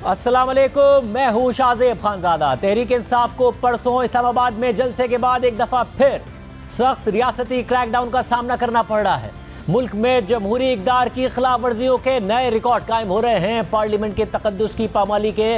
अस्सलाम वालेकुम, मैं हूं शाहजेब खानजादा। तहरीक इंसाफ को परसों इस्लामाबाद में जलसे के बाद एक दफा फिर सख्त रियासती क्रैकडाउन का सामना करना पड़ रहा है। मुल्क में जमहूरी इक़दार की खिलाफ वर्जियों के नए रिकॉर्ड कायम हो रहे हैं। पार्लियामेंट के तकद्दुस की पामाली के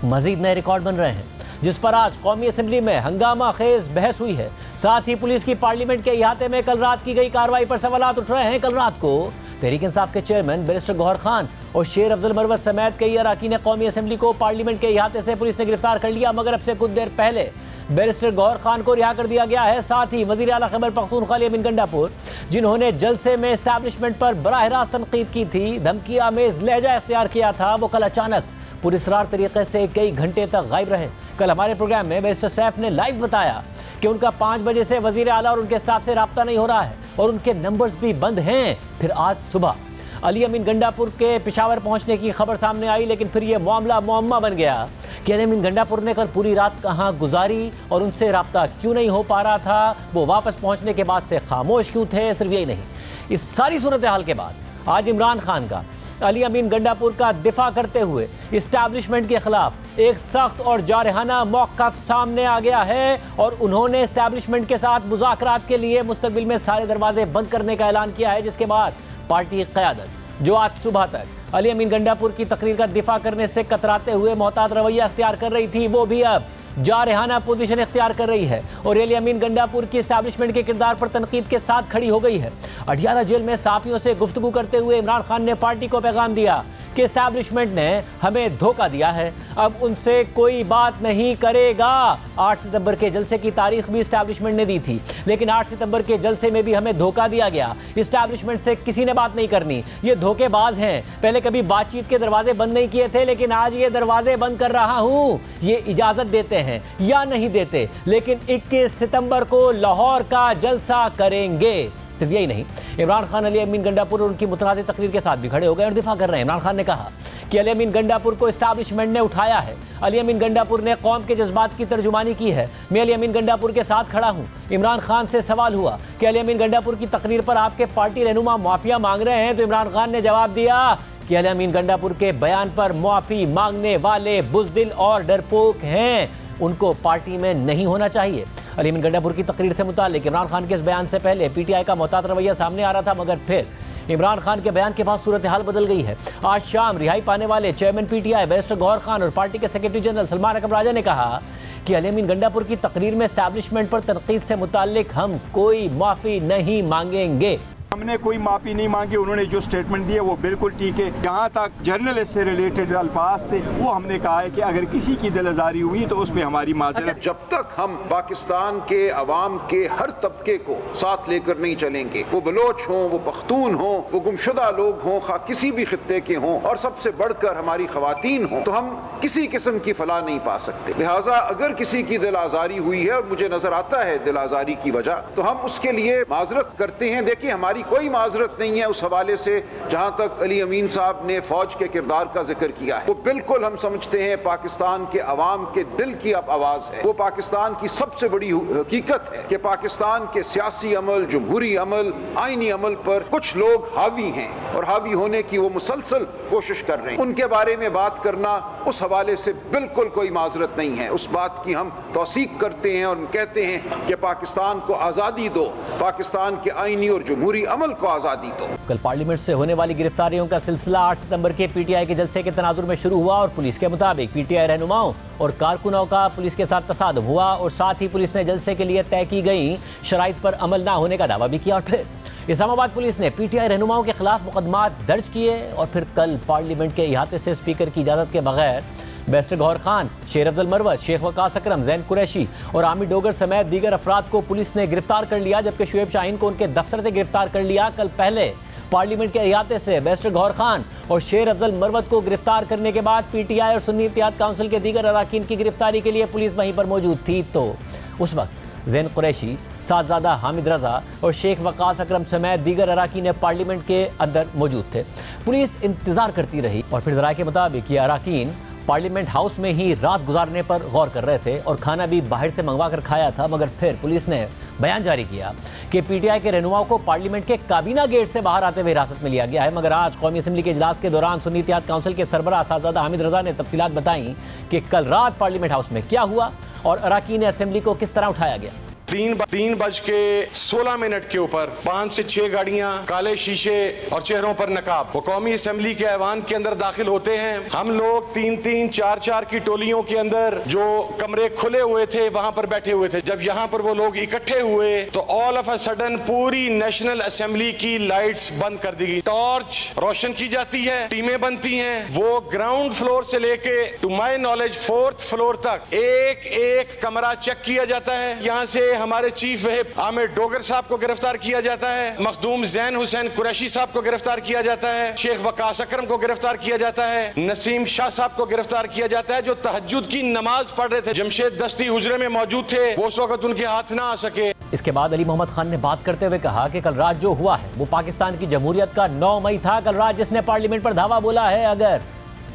मजीद नए रिकॉर्ड बन रहे हैं, जिस पर आज कौमी असम्बली में हंगामा खेज बहस हुई है। साथ ही पुलिस की पार्लियामेंट के इहाते में कल रात की गई कार्रवाई पर सवाल उठ रहे हैं। कल रात को तहरीक इंसाफ के चेयरमैन बैरिस्टर गौहर खान और शेर अफजल मरवत समेत कई अरकान कौमी असम्बली को पार्लियामेंट के इहाते से पुलिस ने गिरफ्तार कर लिया, मगर अब से कुछ देर पहले बैरिस्टर गौहर खान को रिहा कर दिया गया है। साथ ही वज़ीर आला खैबर पख्तूनख्वा अली अमीन गंडापुर, जिन्होंने जलसे में एस्टैब्लिशमेंट पर बराह रास्त तनकीद की थी, धमकी आमेज लहजा इख्तियार किया था, वो कल अचानक पुरस्रार तरीके से कई घंटे तक गायब रहे। कल हमारे प्रोग्राम में बैरिस्टर सैफ ने लाइव बताया कि उनका 5 बजे से वज़ीर आला और उनके स्टाफ से रब्ता नहीं हो रहा है और उनके नंबर्स भी बंद हैं। फिर आज सुबह अली अमीन गंडापुर के पेशावर पहुंचने की खबर सामने आई, लेकिन फिर यह मामला मुअम्मा बन गया कि अली अमीन गंडापुर ने कल पूरी रात कहां गुजारी और उनसे रब्ता क्यों नहीं हो पा रहा था, वो वापस पहुंचने के बाद से खामोश क्यों थे। सिर्फ यही नहीं, इस सारी सूरत हाल के बाद आज इमरान खान का अली अमीन गंडापुर का दिफा करते हुए इस्टेब्लिशमेंट के खिलाफ एक सख्त और जारहाना मौक़िफ़ सामने आ गया है और उन्होंने इस्टेब्लिशमेंट के साथ मुज़ाकरात के लिए मुस्तक़बिल में सारे दरवाजे बंद करने का ऐलान किया है, जिसके बाद पार्टी क़यादत, जो आज सुबह तक अली अमीन गंडापुर की तकरीर का दिफा करने से कतराते हुए मोहतात रवैया अख्तियार कर रही थी, वो भी अब जारहाना पोजीशन इख्तियार कर रही है और अली अमीन गंडापुर की एस्टैब्लिशमेंट के किरदार पर तनकीद के साथ खड़ी हो गई है। अडियाला जेल में सहाफ़ियों से गुफ्तगू करते हुए इमरान खान ने पार्टी को पैगाम दिया कि एस्टैब्लिशमेंट ने हमें धोखा दिया है, अब उनसे कोई बात नहीं करेगा। 8 सितंबर के जलसे की तारीख भी एस्टैब्लिशमेंट ने दी थी, लेकिन 8 सितंबर के जलसे में भी हमें धोखा दिया गया। एस्टैब्लिशमेंट से किसी ने बात नहीं करनी, ये धोखेबाज हैं। पहले कभी बातचीत के दरवाजे बंद नहीं किए थे, लेकिन आज ये दरवाजे बंद कर रहा हूँ। ये इजाज़त देते हैं या नहीं देते, लेकिन 21 सितंबर को लाहौर का जलसा करेंगे। सिर्फ यही नहीं, इमरान खान अली अमीन गंडापुर और उनकी मुतनाज़ तकरीर के साथ भी खड़े हो गए और दिफा कर रहे हैं। इमरान खान ने कहा कि अली अमीन गंडापुर को एस्टैब्लिशमेंट ने उठाया है, अली अमीन गंडापुर ने कौम के जज्बात की तर्जुमानी की है, मैं अली अमीन गंडापुर के साथ खड़ा हूँ। इमरान खान से सवाल हुआ कि अली अमीन गंडापुर की तकरीर पर आपके पार्टी रहनुमा माफिया मांग रहे हैं, तो इमरान खान ने जवाब दिया कि अली अमीन गंडापुर के बयान पर माफ़ी मांगने वाले बुज़दिल और डरपोक हैं, उनको पार्टी में नहीं होना चाहिए। अली अमीन गंडापुर की तकरीर से मुताल्लिक इमरान खान के इस बयान से पहले पीटीआई का मोहतात रवैया सामने आ रहा था, मगर फिर इमरान खान के बयान के बाद सूरत हाल बदल गई है। आज शाम रिहाई पाने वाले chairman PTI barrister Gohar Khan और पार्टी के सेक्रेटरी जनरल सलमान अकबर राजा ने कहा कि अली अमीन गंडापुर की तकरीर में एस्टैब्लिशमेंट पर तनकीद से मुताल्लिक हम कोई माफ़ी नहीं मांगेंगे। हमने कोई माफ़ी नहीं मांगी, उन्होंने जो स्टेटमेंट दिया वो बिल्कुल ठीक है। जहाँ तक जर्नलिस्ट से रिलेटेड अल्फाज थे, वो हमने कहा है कि अगर किसी की दिल आज़ारी हुई तो उस पर हमारी माज़रत। जब तक हम पाकिस्तान के अवाम के हर तबके को साथ लेकर नहीं चलेंगे, वो बलोच हों, वो पख्तून हों, वो गुमशुदा लोग हों, खा किसी भी खित्ते के हों, और सबसे बढ़कर हमारी खवातीन हों, तो हम किसी किस्म की फलाह नहीं पा सकते। लिहाजा अगर किसी की दिल आज़ारी हुई है और मुझे नजर आता है दिल आज़ारी की वजह, तो हम उसके लिए माजरत करते हैं। देखिए, हमारी कोई माजरत नहीं है उस हवाले से जहां तक अली अमीन साहब ने फौज के किरदार का जिक्र किया है, वो बिल्कुल हम समझते हैं पाकिस्तान के अवाम के दिल की अब आवाज है। वो पाकिस्तान की सबसे बड़ी हकीकत है कि पाकिस्तान के सियासी अमल, जमहूरी अमल, आईनी अमल पर कुछ लोग हावी हैं और हावी होने की वो मुसलसल कोशिश कर रहे हैं। उनके बारे में बात करना उस हवाले से बिल्कुल कोई माजरत नहीं है। उस बात की हम तौसीक करते हैं और कहते हैं कि पाकिस्तान को आज़ादी दो, पाकिस्तान के आईनी और जमहूरी अमल को आज़ादी दो। कल पार्लियामेंट से होने वाली गिरफ्तारियों का सिलसिला 8 सितंबर के पीटीआई के जलसे के तनाजुर में शुरू हुआ और पुलिस के मुताबिक पीटीआई रहनुमाओं और कारकुनों का पुलिस के साथ तसादुम हुआ और साथ ही पुलिस ने जलसे के लिए तय की गई शराइत पर अमल ना होने का दावा भी किया। और फिर इस्लामाबाद पुलिस ने पीटीआई रहनुमाओं के खिलाफ मुकदमात दर्ज किए और फिर कल पार्लियामेंट के इहाते से स्पीकर की इजाज़त के बगैर बैरिस्टर गौहर खान, शेर अफजल मरवत, शेख वकास अकरम, जैन कुरैशी और आमिर डोगर समेत दीगर अफराद को पुलिस ने गिरफ्तार कर लिया, जबकि शुएब शाहीन को उनके दफ्तर से गिरफ्तार कर लिया। कल पहले पार्लियामेंट के इहाते से बैरिस्टर गौहर खान और शेर अफजल मरवत को गिरफ्तार करने के बाद पीटीआई और सुन्नी इत्तेहाद काउंसिल के दीगर अरकान की गिरफ्तारी के लिए पुलिस वहीं पर मौजूद थी, तो उस वक्त जैन कुरैशी, सादजादा हामिद रजा और शेख वकास अकरम समेत दीगर अरकान पार्लियामेंट के अंदर मौजूद थे। पुलिस इंतजार करती रही और फिर जराये के मुताबिक ये अरकान पार्लियामेंट हाउस में ही रात गुजारने पर गौर कर रहे थे और खाना भी बाहर से मंगवा कर खाया था, मगर फिर पुलिस ने बयान जारी किया कि पीटीआई के रहनुमाओं को पार्लियामेंट के काबीना गेट से बाहर आते हुए हिरासत में लिया गया है। मगर आज कौमी असेंबली के इजलास के दौरान सुन्नी इत्तेहाद काउंसिल के सरबराह साहबजादा हामिद रजा ने तफसीलात बताई कि कल रात पार्लियामेंट हाउस में क्या हुआ और अरकान असेंबली को किस तरह उठाया गया। 3:16 के ऊपर 5 से 6 गाड़ियां, काले शीशे और चेहरों पर नकाब वो कौमी असेंबली के ऐवान के अंदर दाखिल होते हैं। हम लोग 3-3, 4-4 की टोलियों के अंदर जो कमरे खुले हुए थे वहां पर बैठे हुए थे। जब यहां पर वो लोग इकट्ठे हुए तो ऑल ऑफ अ सडन पूरी नेशनल असेंबली की लाइट्स बंद कर दी गई, टॉर्च रोशन की जाती है, टीमें बनती हैं। वो ग्राउंड फ्लोर से लेके to my knowledge 4th floor तक एक एक कमरा चेक किया जाता है। यहाँ से हमारे चीफ व्हिप आमिर डोगर साहब को गिरफ्तार किया जाता है, मखदूम जैन हुसैन कुरैशी साहब को गिरफ्तार किया जाता है, शेख वकास अकरम को गिरफ्तार किया जाता है, नसीम शाह साहब को गिरफ्तार किया जाता है जो तहज्जुद की नमाज पढ़ रहे थे। जमशेद दस्ती हुजरे में मौजूद थे, वो उस वक्त उनके हाथ ना आ सके। इसके बाद अली मोहम्मद खान ने बात करते हुए कहा कि कल रात जो हुआ है वो पाकिस्तान की जमहूरियत का 9 मई था। कल रात जिसने पार्लियामेंट पर धावा बोला है, अगर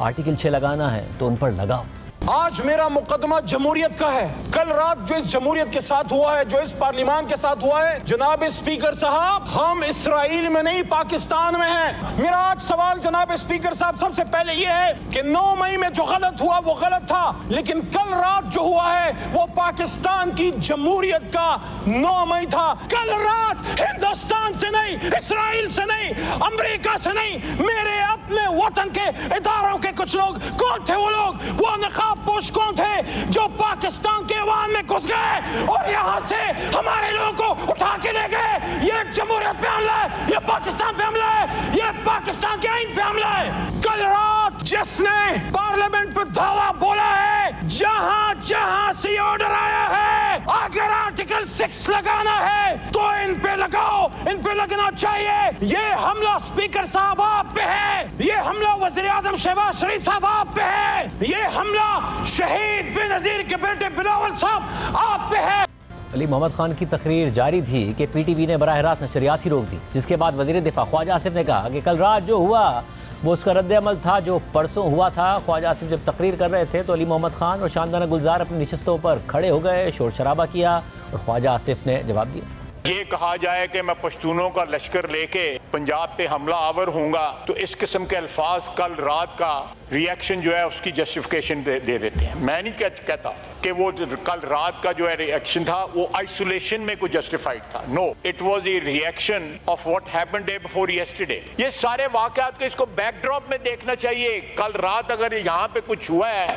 आर्टिकल 6 लगाना है तो उन पर लगाओ। आज मेरा मुकदमा जमहूरियत का है। कल रात जो इस जमहूरियत के साथ हुआ है, जो इस पार्लियामान के साथ हुआ है, जनाब स्पीकर साहब, हम इसराइल में नहीं पाकिस्तान में हैं। मेरा आज सवाल जनाब स्पीकर साहब सबसे पहले ये है कि 9 मई में जो गलत हुआ वो गलत था, लेकिन कल रात जो हुआ है वो पाकिस्तान की जमहूरियत का 9 मई था। कल रात हिंदुस्तान से नहीं, इसराइल से नहीं, अमेरिका से नहीं, मेरे अपने वतन के इदारों के कुछ लोग, कौन थे वो लोग? वो नकाब पोश कौन थे जो पाकिस्तान के ऐवान में घुस गए और यहाँ से हमारे लोगों को उठा के ले गए? ये जमहूरियत पे हमला है, ये पाकिस्तान पे हमला है, ये पाकिस्तान के आईन पे हमला है। कल रात जिसने पार्लियामेंट पे धावा बोला है, जहाँ जहाँ से ऑर्डर आया है, अगर आर्टिकल 6 लगाना है तो इन पे लगाओ, इन पे लगना चाहिए। ये हमला स्पीकर साहब आप पे है, ये हमला वज़ीर आज़म शहबाज शरीफ साहब आप पे है, ये हमला शहीद बेनज़ीर के बेटे बिलावल साहब आप पे है। अली मोहम्मद खान की तकरीर जारी थी कि पीटीवी ने बराह रास्त नशरियात ही रोक दी, जिसके बाद वज़ीर दिफा ख्वाजा आसिफ ने कहा कि कल रात जो हुआ वो उसका रद्द-ए-अमल था जो परसों हुआ था। ख्वाजा आसिफ जब तकरीर कर रहे थे तो अली मोहम्मद खान और शानदाना गुलजार अपनी नशिस्तों पर खड़े हो गए, शोर शराबा किया और ख्वाजा आसिफ ने जवाब दिया। ये कहा जाए कि मैं पश्तूनों का लश्कर लेके पंजाब पे हमला आवर होऊंगा तो इस किस्म के अल्फाज कल रात का रिएक्शन जो है उसकी जस्टिफिकेशन दे देते हैं। मैं नहीं कहता कि वो कल रात का जो है रिएक्शन था वो आइसोलेशन में कोई जस्टिफाइड था। No, it was a reaction of what happened day before yesterday. ये सारे वाकयात को इसको बैकड्रॉप में देखना चाहिए। कल रात अगर यहाँ पे कुछ हुआ है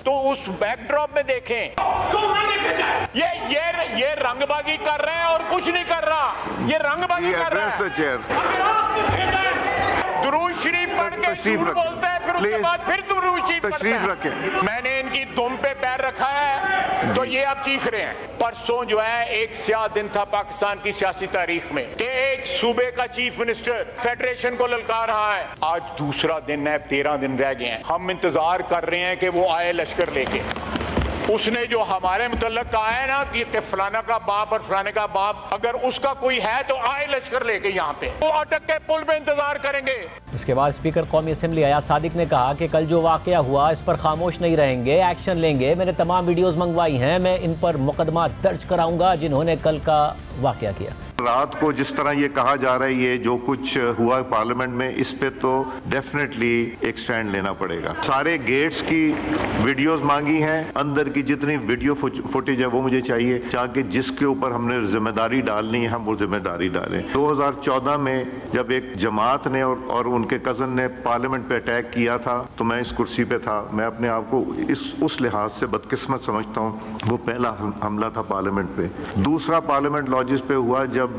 तो उस बैकड्रॉप में देखें। ये रंगबाजी कर रहे हैं और कुछ नहीं कर रहा, ये रंगबाजी कर रहा है। दुरूद शरीफ पढ़ के झूठ बोलते हैं, फिर उसके बाद फिर दुरूद शरीफ पढ़ते हैं। मैंने इनकी दुम पे पैर रखा है तो ये अब चीख रहे हैं। परसों जो है एक स्याह दिन था पाकिस्तान की सियासी तारीख में कि एक सूबे का चीफ मिनिस्टर फेडरेशन को ललकार रहा है। आज दूसरा दिन है, 13 दिन रह गए हैं। हम इंतजार कर रहे हैं कि वो आए लश्कर लेके। उसने जो हमारे मुतल्लक कहा है ना कि फलाना का बाप और फलाने का बाप, अगर उसका कोई है तो आए लश्कर लेके यहाँ पे, वो अटक के पुल पे इंतजार करेंगे। उसके बाद स्पीकर कौमी असेंबली अयाज सादिक ने कहा कि कल जो वाकया हुआ इस पर खामोश नहीं रहेंगे, एक्शन लेंगे। मैंने तमाम वीडियोस मंगवाई हैं, मैं इन पर मुकदमा दर्ज कराऊंगा जिन्होंने कल का वाकया किया। रात को जिस तरह ये कहा जा रहा है ये जो कुछ हुआ पार्लियामेंट में, इस पे तो डेफिनेटली एक स्टैंड लेना पड़ेगा। सारे गेट्स की वीडियोस मांगी हैं, अंदर की जितनी वीडियो फुटेज है वो मुझे चाहिए, ताकि जिसके ऊपर हमने जिम्मेदारी डालनी है हम वो जिम्मेदारी डालें। 2014 में जब एक जमात ने और उनके कज़न ने पार्लियामेंट पे अटैक किया था तो मैं इस कुर्सी पे था। मैं अपने आप को उस लिहाज से बदकिस्मत समझता हूँ। वो पहला हमला था पार्लियामेंट पे। दूसरा पार्लियामेंट लॉजिस पे हुआ जब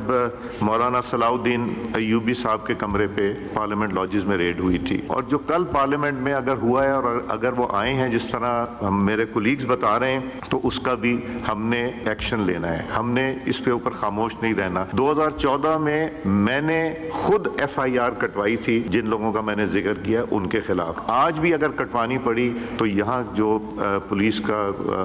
मौलाना सलाउद्दीन अयूबी साहब के कमरे पे पार्लियामेंट लॉजिस में रेड हुई थी। और जो कल पार्लियामेंट में अगर हुआ है और अगर वो आए हैं जिस तरह हम मेरे कोलीग्स बता रहे हैं तो उसका भी हमने एक्शन लेना है, हमने इस पे ऊपर खामोश नहीं रहना। 2014 में मैंने खुद FIR कटवाई थी जिन लोगों का मैंने जिक्र किया उनके खिलाफ। आज भी अगर कटवानी पड़ी तो यहाँ जो पुलिस का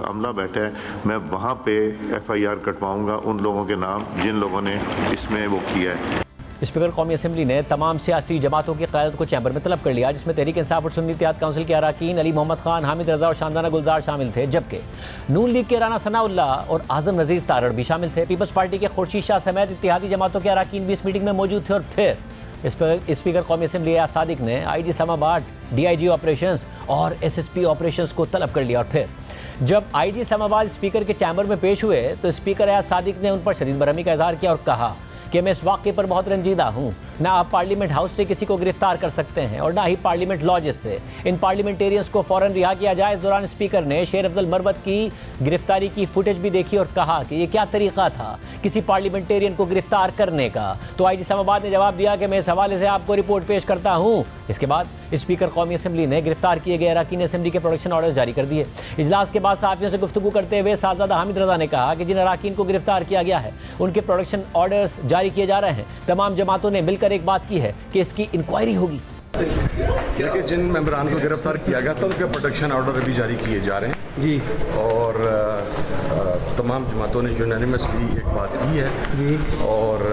अमला बैठा है मैं वहाँ पे FIR कटवाऊंगा उन लोगों के नाम जिन लोगों ने इसमें वो किया है। स्पीकर कौमी असम्बली ने तमाम सियासी जमातों की क़यादत को चैम्बर में तलब कर लिया, जिसमें तहरीक इंसाफ और सुन्नी इत्तेहाद काउंसिल के अरकान अली मोहम्मद खान, हामिद रजा और शानदाना गुलजार शामिल थे, जबकि नून लीग के राना सनाउल्लाह और आजम नज़ीर तारड़ भी शामिल थे। पीपल्स पार्टी के खुर्शीद शाह समेत इत्तेहादी जमातों के अरकान भी इस मीटिंग में मौजूद थे। और फिर स्पीकर कौमी असम्बली एयाज सादिक ने IG इस्लामाबाद, DIG ऑपरेशंस और SSP ऑपरेशंस को तलब कर लिया। और फिर जब IG इस्लामाबाद स्पीकर के चैम्बर में पेश हुए तो स्पीकर एयाज सादिक ने उन पर शदीद बरहमी का इजहार किया और कहा कि मैं इस वाक़े पर बहुत रंजीदा हूँ। ना आप पार्लियामेंट हाउस से किसी को गिरफ्तार कर सकते हैं और ना ही पार्लियामेंट लॉजेस से। इन पार्लियामेंटेरियंस को फ़ौरन रिहा किया जाए। इस दौरान स्पीकर ने शेर अफजल मरवत की गिरफ्तारी की फुटेज भी देखी और कहा कि ये क्या तरीका था किसी पार्लियामेंटेरियन को गिरफ्तार करने का। तो IG इस्लामाबाद ने जवाब दिया कि मैं इस हवाले से आपको रिपोर्ट पेश करता हूँ। इसके बाद स्पीकर कौमी असम्बली ने गिरफ्तार किए गए अरकान असम्बली के प्रोडक्शन ऑर्डर्स जारी कर दिए। इजलास के बाद सहाफ़ियों से गुफ्तगू करते हुए साहबजादा हामिद रजा ने कहा कि जिन अरकान को गिरफ्तार किया गया है उनके प्रोडक्शन ऑर्डर्स जारी किए जा रहे हैं। तमाम जमातों ने मिलकर एक बात की है कि इसकी इंक्वायरी होगी। देखिए, जिन मेंबरान को गिरफ्तार किया गया था उनके प्रोटेक्शन ऑर्डर अभी जारी किए जा रहे हैं जी, और तमाम जमातों ने यूनानिमसली एक बात की है जी, और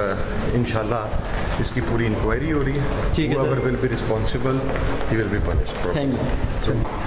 इंशाल्लाह इसकी पूरी इंक्वायरी हो रही है। Whoever will be responsible, he will be punished.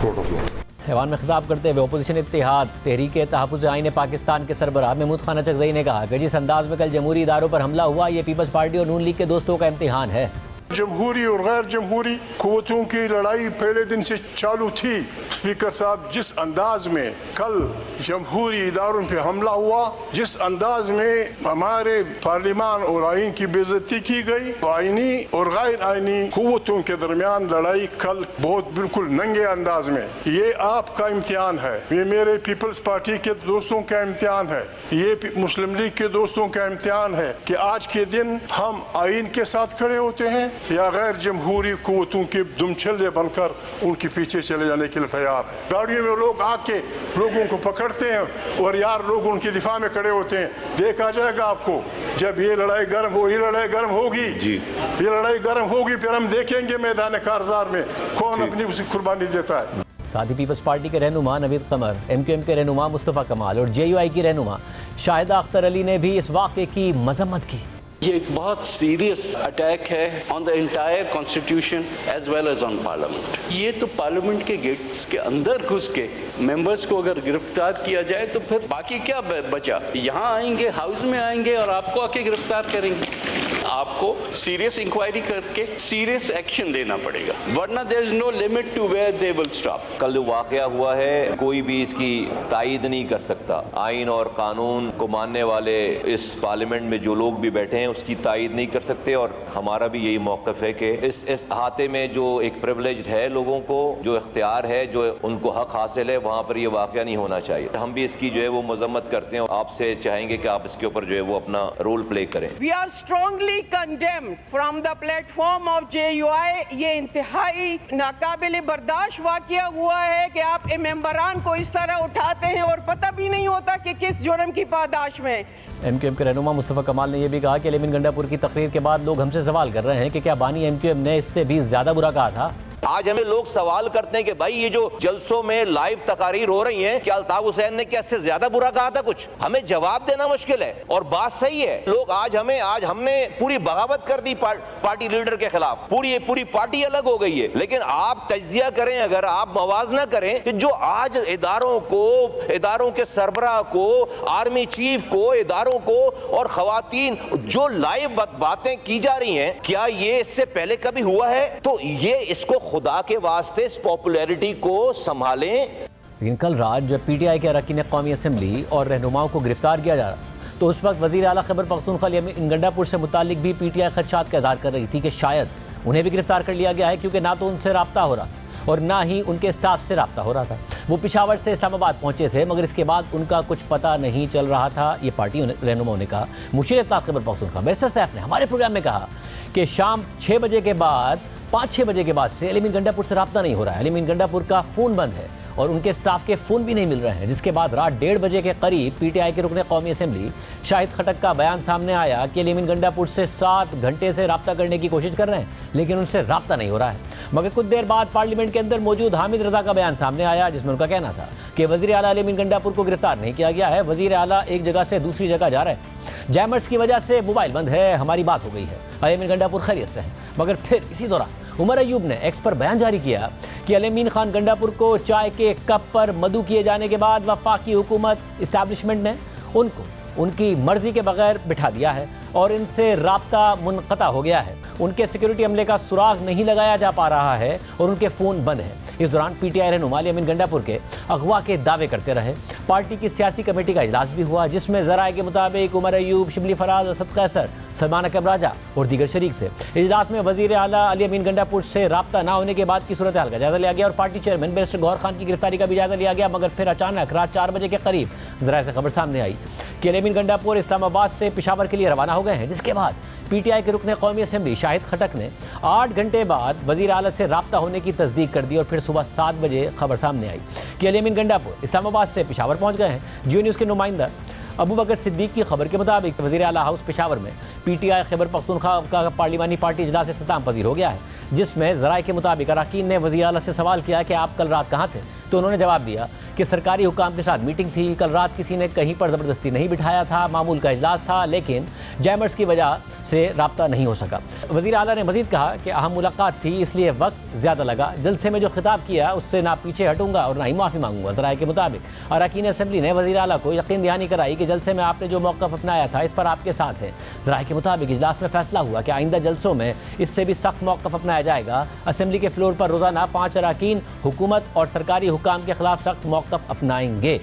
Court of law. ऐवान में खिताब करते हुए अपोजिशन इत्तेहाद तहरीक तहफ़्फ़ुज़ आईन पाकिस्तान के सरबराह महमूद खान अचकज़ई ने कहा कि जिस अंदाज में कल जमहूरी इदारों पर हमला हुआ, ये पीपल्स पार्टी और नून लीग के दोस्तों का इम्तिहान है। जमहूरी और गैर जमहूरी क़ुव्वतों की लड़ाई पहले दिन से चालू थी। स्पीकर साहब, जिस अंदाज में कल जमहूरी इदारों पे हमला हुआ, जिस अंदाज में हमारे पार्लियामान और आइन की बेइज्जती की गई, आइनी और गैर आइनी क़ुव्वतों के दरमियान लड़ाई कल बहुत बिल्कुल नंगे अंदाज में, ये आपका इम्तिहान है, ये मेरे पीपल्स पार्टी के दोस्तों का इम्तिहान है, ये मुस्लिम लीग के दोस्तों का इम्तिहान है कि आज के दिन हम आइन के साथ खड़े होते हैं या गैर जमहूरी क़ुव्वतों के दुमछल्ले बनकर उनके पीछे चले जाने के लिए तैयार है। गाड़ियों में लोग आके लोगों को पकड़ते हैं और यार लोग उनकी दिफा में खड़े होते हैं। देखा जाएगा आपको, जब ये लड़ाई गर्म हो, ये लड़ाई गर्म होगी जी, ये लड़ाई गर्म होगी, फिर हम देखेंगे मैदान कारज़ार में कौन अपनी उसी कुर्बानी देता है। साथ ही पीपल्स पार्टी के रहनुमा नवीद कमर, MQM के रहनुमा मुस्तफ़ा कमाल और JUI की रहनुमा शाहिदा अख्तर अली ने भी इस वाक़े की मजम्मत की। ये एक बहुत सीरियस अटैक है on the entire constitution as well as on parliament. ये तो पार्लियामेंट के गेट्स के अंदर घुस के मेंबर्स को अगर गिरफ्तार किया जाए तो फिर बाकी क्या बचा? यहाँ आएंगे, हाउस में आएंगे और आपको आके गिरफ्तार करेंगे। आपको सीरियस इंक्वायरी करके सीरियस एक्शन लेना पड़ेगा, वरना there is no limit to where they will stop. कल जो वाकया हुआ है कोई भी इसकी तायद नहीं कर सकता। आइन और कानून को मानने वाले इस पार्लियामेंट में जो लोग भी बैठे हैं उसकी तायद नहीं कर सकते, और हमारा भी यही मौक़िफ़ है कि इस अहाते में जो एक प्रिविलेज्ड है लोगों को, जो इख्तियार है, जो उनको हक हासिल है, वहाँ पर ये वाकया नहीं होना चाहिए। हम भी इसकी जो है वो मजम्मत करते हैं, आपसे चाहेंगे कि आप इसके ऊपर जो है वो अपना रोल प्ले करें। We are strongly condemned from the platform of JUI। ये इंतहाई नाकाबिले बर्दाश्त वाक़या हुआ है कि आप मेंबरान को इस तरह उठाते हैं और पता भी नहीं होता कि किस जुर्म की पादाश में। MQM के रहनुमा मुस्तफ़ा कमाल ने यह भी कहा कि लेमिन गंडापुर की तकरीर के बाद लोग हमसे सवाल कर रहे हैं कि क्या बानी MQM ने इससे भी ज्यादा बुरा कहा था। आज हमें लोग सवाल करते हैं कि भाई ये जो जलसों में लाइव तकारीर हो रही हैं, क्या अल्ताफ हुसैन ने क्या इससे ज्यादा बुरा कहा था कुछ? हमें जवाब देना मुश्किल है, और बात सही है। लोग आज हमने पूरी बगावत कर दी पार्टी लीडर के खिलाफ, पूरी पार्टी अलग हो गई है। लेकिन आप तज्जिया करें, अगर आप मवाजना करें कि जो आज इदारों के सरबराह को, आर्मी चीफ को, इदारों को और खवातीन जो लाइव बातें की जा रही हैं, क्या ये इससे पहले कभी हुआ है? तो ये इसको खुदा के वास्ते इस पॉपुलैरिटी को संभालें। लेकिन कल रात जब PTI के अरकान कौमी असम्बली और रहनुमाओं को गिरफ्तार किया जा रहा तो उस वक्त वज़ीर आला खैबर पख्तूनख्वा लेमिन गंडापुर से मुतालिक भी PTI खदशात का इज़हार कर रही थी कि शायद उन्हें भी गिरफ्तार कर लिया गया है, क्योंकि ना तो उनसे रब्ता हो रहा और ना ही उनके स्टाफ से रब्ता हो रहा था। वो पेशावर से इस्लामाबाद पहुंचे थे, मगर इसके बाद उनका कुछ पता नहीं चल रहा था। ये पार्टी रहनुमाओं ने कहा। मुशीर इत्तेहाद खैबर पख्तूनख्वा बैरिस्टर सैफ ने हमारे प्रोग्राम में कहा कि शाम 6 बजे के बाद 5-6 बजे के बाद से लेमिन गंडापुर से रब्ता नहीं हो रहा है। लेमिन गंडापुर का फ़ोन बंद है और उनके स्टाफ के फ़ोन भी नहीं मिल रहे हैं, जिसके बाद रात 1:30 बजे के करीब PTI के रुकने कौमी असम्बली शाहिद खटक का बयान सामने आया कि लेमिन गंडापुर से 7 घंटे से रब्ता करने की कोशिश कर रहे हैं, लेकिन उनसे रब्ता नहीं हो रहा है। मगर कुछ देर बाद पार्लियामेंट के अंदर मौजूद हामिद रजा का बयान सामने आया, जिसमें उनका कहना था कि वज़ीर आला लेमिन गंडापुर को गिरफ्तार नहीं किया गया है, वज़ीर आला एक जगह से दूसरी जगह जा रहे हैं। जैमर्स की वजह से मोबाइल बंद है, हमारी बात हो गई है। अल-यमीन गंडापुर खैरियत से है। मगर फिर इसी दौरान उमर अयूब ने एक्स पर बयान जारी किया कि अल-यमीन खान गंडापुर को चाय के कप पर मदऊ किए जाने के बाद वफाकी हुकूमत इस्टेब्लिशमेंट ने उनको उनकी मर्जी के बगैर बिठा दिया है और इनसे राब्ता मुनक़ता हो गया है। उनके सिक्योरिटी अमले का सुराग नहीं लगाया जा पा रहा है और उनके फ़ोन बंद हैं। इस दौरान पीटीआई रहनुमा अल-यमीन गंडापुर के अगवा के दावे करते रहे। पार्टी की सियासी कमेटी का इजलास भी हुआ, जिसमें ज़राए के मुताबिक उमर अयूब, शिबली फराज, असद कैसर, सलमान अकरम राजा और दीगर शरीक थे। इजलास में वज़ीर आला अल-यमीन गंडापुर से राब्ता ना होने के बाद की सूरत हाल का जायजा लिया गया और party chairman barrister Gohar Khan की गिरफ्तारी का भी जायजा लिया गया। मगर फिर अचानक रात 4 बजे के करीब ज़राए से खबर सामने आई कि अल-यमीन गंडापुर इस्लामाबाद से पेशावर के लिए रवाना हो गए हैं, जिसके बाद पीटीआई के रुकने कौमी असम्बली शाहिद खटक ने 8 घंटे बाद वज़ीर आला से राब्ता होने की तस्दीक कर दी और फिर सुबह 7 बजे खबर सामने आई कि अल-यमीन गंडापुर इस्लामाबाद से पेशावर पहुंच गए हैं। जियो न्यूज़ के नुमाइंदा अबू बकर सिद्दीक की खबर के मुताबिक वज़ीर आला हाउस पेशावर में पीटीआई खैबर पख्तूनख्वा का पार्लिमानी पार्टी इजलास इख्तिताम पजीर हो गया है, जिसमें ज़राए के मुताबिक अरकान ने वज़ीर आला से सवाल किया कि आप कल रात कहाँ थे, तो उन्होंने जवाब दिया कि सरकारी हुकाम के साथ मीटिंग थी। कल रात किसी ने कहीं पर ज़बरदस्ती नहीं बिठाया था, मामूल का इजलास था, लेकिन जैमर्स की वजह से राब्ता नहीं हो सका। वज़ीर आला ने मज़ीद कहा कि अहम मुलाकात थी, इसलिए वक्त ज़्यादा लगा। जलसे में जो खिताब किया उससे ना पीछे हटूंगा और ना ही माफ़ी मांगूंगा। ज़राए के मुताबिक अरकान असम्बली ने वज़ीर आला को यकीन दहानी कराई कि जलसे में आपने जो मौक़िफ़ अपनाया था इस पर आपके साथ है। ज़राए के मुताबिक इजलास में फैसला हुआ कि आइंदा जलसों में इससे भी सख्त मौक़िफ़ अपनाया जाएगा। असम्बली के फ्लोर पर रोज़ाना 5 अरकान हुकूमत और सरकारी हुकाम के खिलाफ सख्त मौक़िफ़ अपनाएंगे।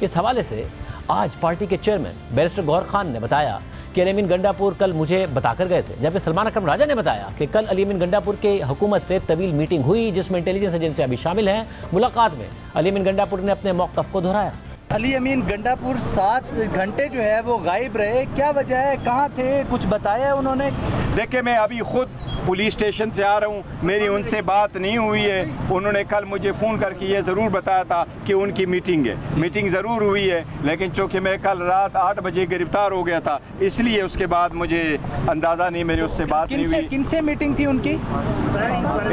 इस हवाले से आज पार्टी के चेयरमैन बैरिस्टर गौहर खान ने बताया कि अल-यमीन गंडापुर कल मुझे बताकर गए थे, जबकि सलमान अकरम राजा ने बताया कि कल अल-यमीन गंडापुर के हुकूमत से तवील मीटिंग हुई, जिसमें इंटेलिजेंस एजेंसियां भी शामिल हैं। मुलाकात में अल-यमीन गंडापुर ने अपने मौक़िफ़ को दोहराया। अल-यमीन गंडापुर 7 घंटे जो है वो गायब रहे, क्या वजह है, कहाँ थे, कुछ बताया उन्होंने? देखिए, मैं अभी खुद पुलिस स्टेशन से आ रहा हूँ, मेरी उनसे बात नहीं हुई है। उन्होंने कल मुझे फ़ोन करके ये ज़रूर बताया था कि उनकी मीटिंग है, मीटिंग ज़रूर हुई है, लेकिन चूँकि मैं कल रात 8 बजे गिरफ्तार हो गया था, इसलिए उसके बाद मुझे अंदाज़ा नहीं, मेरी उससे बात नहीं हुई। किनसे मीटिंग थी उनकी?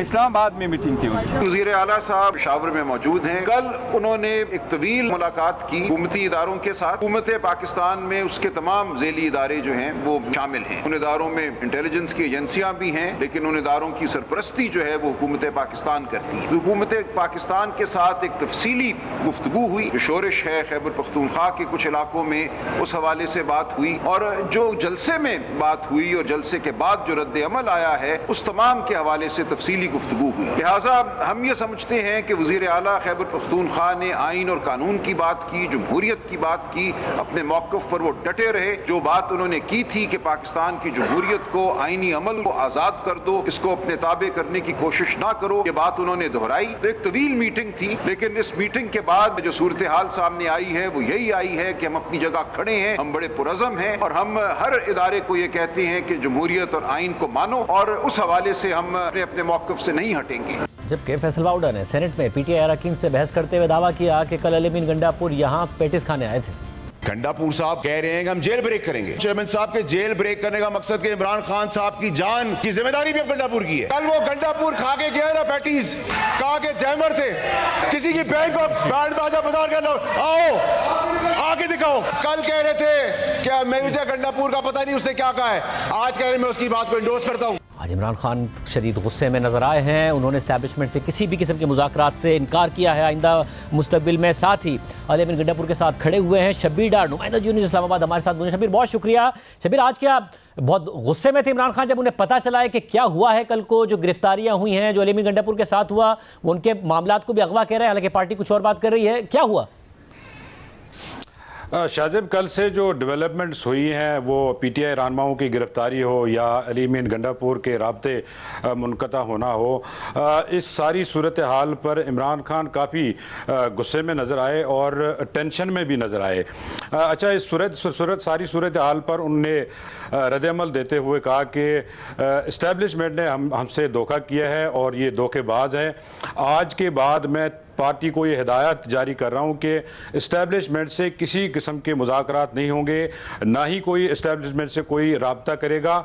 इस्लामाबाद में मीटिंग थी उनकी। वज़ीर आला साहब पेशावर में मौजूद हैं। कल उन्होंने एक तवील मुलाकात की हुकूमती इदारों के साथ। हुकूमत पाकिस्तान में उसके तमाम ज़ेली इदारे जो हैं वो शामिल हैं। उन इदारों में इंटेलिजेंस की एजेंसियाँ भी हैं, लेकिन उन इदारों की सरपरस्ती जो है वो हुकूमत पाकिस्तान करती है। हुकूमत पाकिस्तान के साथ एक तफसीली गुफ्तगू हुई, जो शोरिश है खैबर पख्तूनख्वा के कुछ इलाकों में, उस हवाले से बात हुई और जो जलसे में बात हुई और जलसे के बाद जो रद्द अमल आया है उस तमाम के हवाले से तफसीली गुफ्तगू हुई। लिहाजा हम ये समझते हैं कि वज़ीर आला खैबर पख्तूनख्वा ने आइन और कानून की बात की, जमहूरियत की बात की, अपने मौक़िफ़ पर वो डटे रहे। जो बात उन्होंने की थी कि पाकिस्तान की जमहूरियत को, आइनी अमल को आज़ाद कर दो, इसको अपने ताबे करने की कोशिश ना करो, ये बात उन्होंने दोहराई। तो एक तवील मीटिंग थी, लेकिन इस मीटिंग के बाद जो सूरत हाल सामने आई है वो यही आई है कि हम अपनी जगह खड़े हैं, हम बड़े पुरज़म हैं और हम हर इदारे को ये कहते हैं कि जमहूरियत और आइन को मानो, और उस हवाले से हम अपने मौक़िफ़ से नहीं हटेंगे। जबकि फैसल वाउडा ने सेनेट में पीटीआई अरकान से बहस करते हुए दावा किया कि कल अल-यमीन गंडापुर यहाँ पेटिस खाने आए थे। गंडापुर साहब कह रहे हैं कि हम जेल ब्रेक करेंगे। चेयरमैन साहब के जेल ब्रेक करने का मकसद के इमरान खान साहब की जान की जिम्मेदारी भी अब गंडापुर की है। कल वो गंडापुर खा के गए ना पैटीज, कहा के जैमर थे, किसी की बहन को बैंड बाजा बाजार कर लो, आओ आके दिखाओ। कल कह रहे थे क्या मेहुजा गंडापुर का पता नहीं उसने क्या कहा है, आज कह रहे मैं उसकी बात को इंडोर्स करता हूँ। आज इमरान खान शदीद गुस्से में नजर आए हैं। उन्होंने एस्टैब्लिशमेंट से किसी भी किस्म के मुज़ाकरात से इनकार किया है आइंदा मुस्तकबिल में। साथ ही अल-यमीन गंडापुर के साथ खड़े हुए हैं शब्बीर डार, नुमाइंदा जियो न्यूज़ इस्लामाबाद, हमारे साथ शब्बीर, बहुत शुक्रिया। शब्बीर, आज क्या बहुत गुस्से में थे इमरान खान जब उन्हें पता चला है कि क्या हुआ है कल को, जो गिरफ्तारियां हुई हैं, जो अल-यमीन गंडापुर के साथ हुआ, वो उनके मामलात को भी अगवा कह रहे हैं, हालांकि पार्टी कुछ और बात कर रही है, क्या हुआ? शाजिब, कल से जो डेवलपमेंट्स हुई हैं वो पीटीआई रहनुमाओं की गिरफ्तारी हो या अल-यमीन गंडापुर के राब्ते मुनक़ता होना हो, इस सारी सूरत हाल पर इमरान खान काफ़ी गुस्से में नज़र आए और टेंशन में भी नज़र आए। अच्छा, इस सारी सूरत हाल पर उनने रद्द-ए-अमल देते हुए कहा कि इस्टेब्लिशमेंट ने हमसे धोखा किया है और ये धोखेबाज हैं। आज के बाद मैं पार्टी को ये हिदायत जारी कर रहा हूँ कि इस्टेब्लिशमेंट से किसी किस्म के मुज़ाकरात नहीं होंगे, ना ही कोई इस्टेब्लिशमेंट से कोई राब्ता करेगा।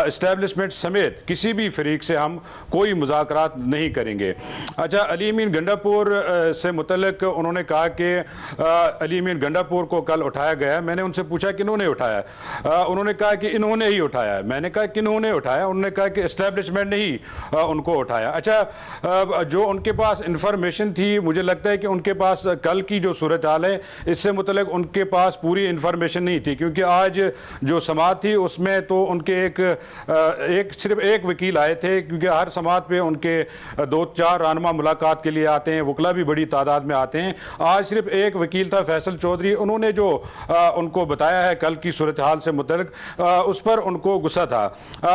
इस्टेब्लिशमेंट समेत किसी भी फरीक से हम कोई मुज़ाकरात नहीं करेंगे। अच्छा, अली अमीन गंडापुर से मुतल्लिक उन्होंने कहा कि अली अमीन गंडापुर को कल उठाया गया। मैंने उनसे पूछा कि किन्होंने उठाया, उन्होंने कहा कि इन्होंने ही उठाया। मैंने कहा किन्होंने उठाया, उन्होंने कहा कि इस्टेब्लिशमेंट ने ही उनको उठाया। अच्छा, जो उनके पास इंफॉर्मेशन थी, मुझे लगता है कि उनके पास कल की जो सूरत हाल है इससे मुतल्लिक उनके पास पूरी इंफॉर्मेशन नहीं थी, क्योंकि आज जो समात थी उसमें तो उनके सिर्फ एक वकील आए थे, क्योंकि हर समात पे उनके 2-4 रहनुमा मुलाकात के लिए आते हैं, वकला भी बड़ी तादाद में आते हैं। आज सिर्फ एक वकील था फैसल चौधरी, उन्होंने जो उनको बताया है कल की सूरत हाल से मुतल्लिक, उस पर उनको गुस्सा था।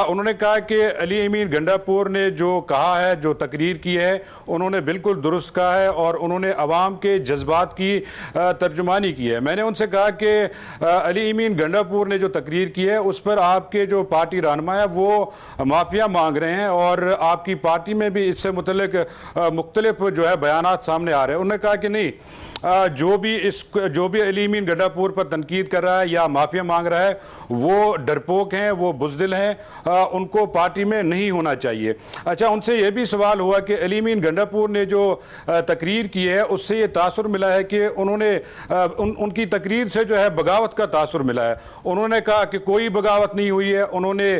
उन्होंने कहा कि अली अमीन गंडापुर ने जो कहा है, जो तकरीर की है, उन्होंने बिल्कुल दुरुस्त कहा है और उन्होंने अवाम के जज्बात की तर्जुमानी की है। मैंने उनसे कहा कि अली अमीन गंडापुर ने जो तकरीर की है उस पर आपके जो पार्टी रहनुमा है वो माफिया मांग रहे हैं और आपकी पार्टी में भी इससे मुतल्लिक मुख्तलिफ जो है बयानात सामने आ रहे हैं। उन्होंने कहा कि नहीं, जो भी अली अमीन गंडापुर पर तनकीद कर रहा है या माफिया मांग रहा है वो डरपोक हैं, वो बुज़दिल हैं, उनको पार्टी में नहीं होना चाहिए। अच्छा, उनसे यह भी सवाल हुआ कि अली अमीन गंडापुर ने जो तकरीर की है उससे ये तासुर मिला है कि उन्होंने उनकी तकरीर से जो है बगावत का तासुर मिला है। उन्होंने कहा कि कोई बगावत नहीं हुई है, उन्होंने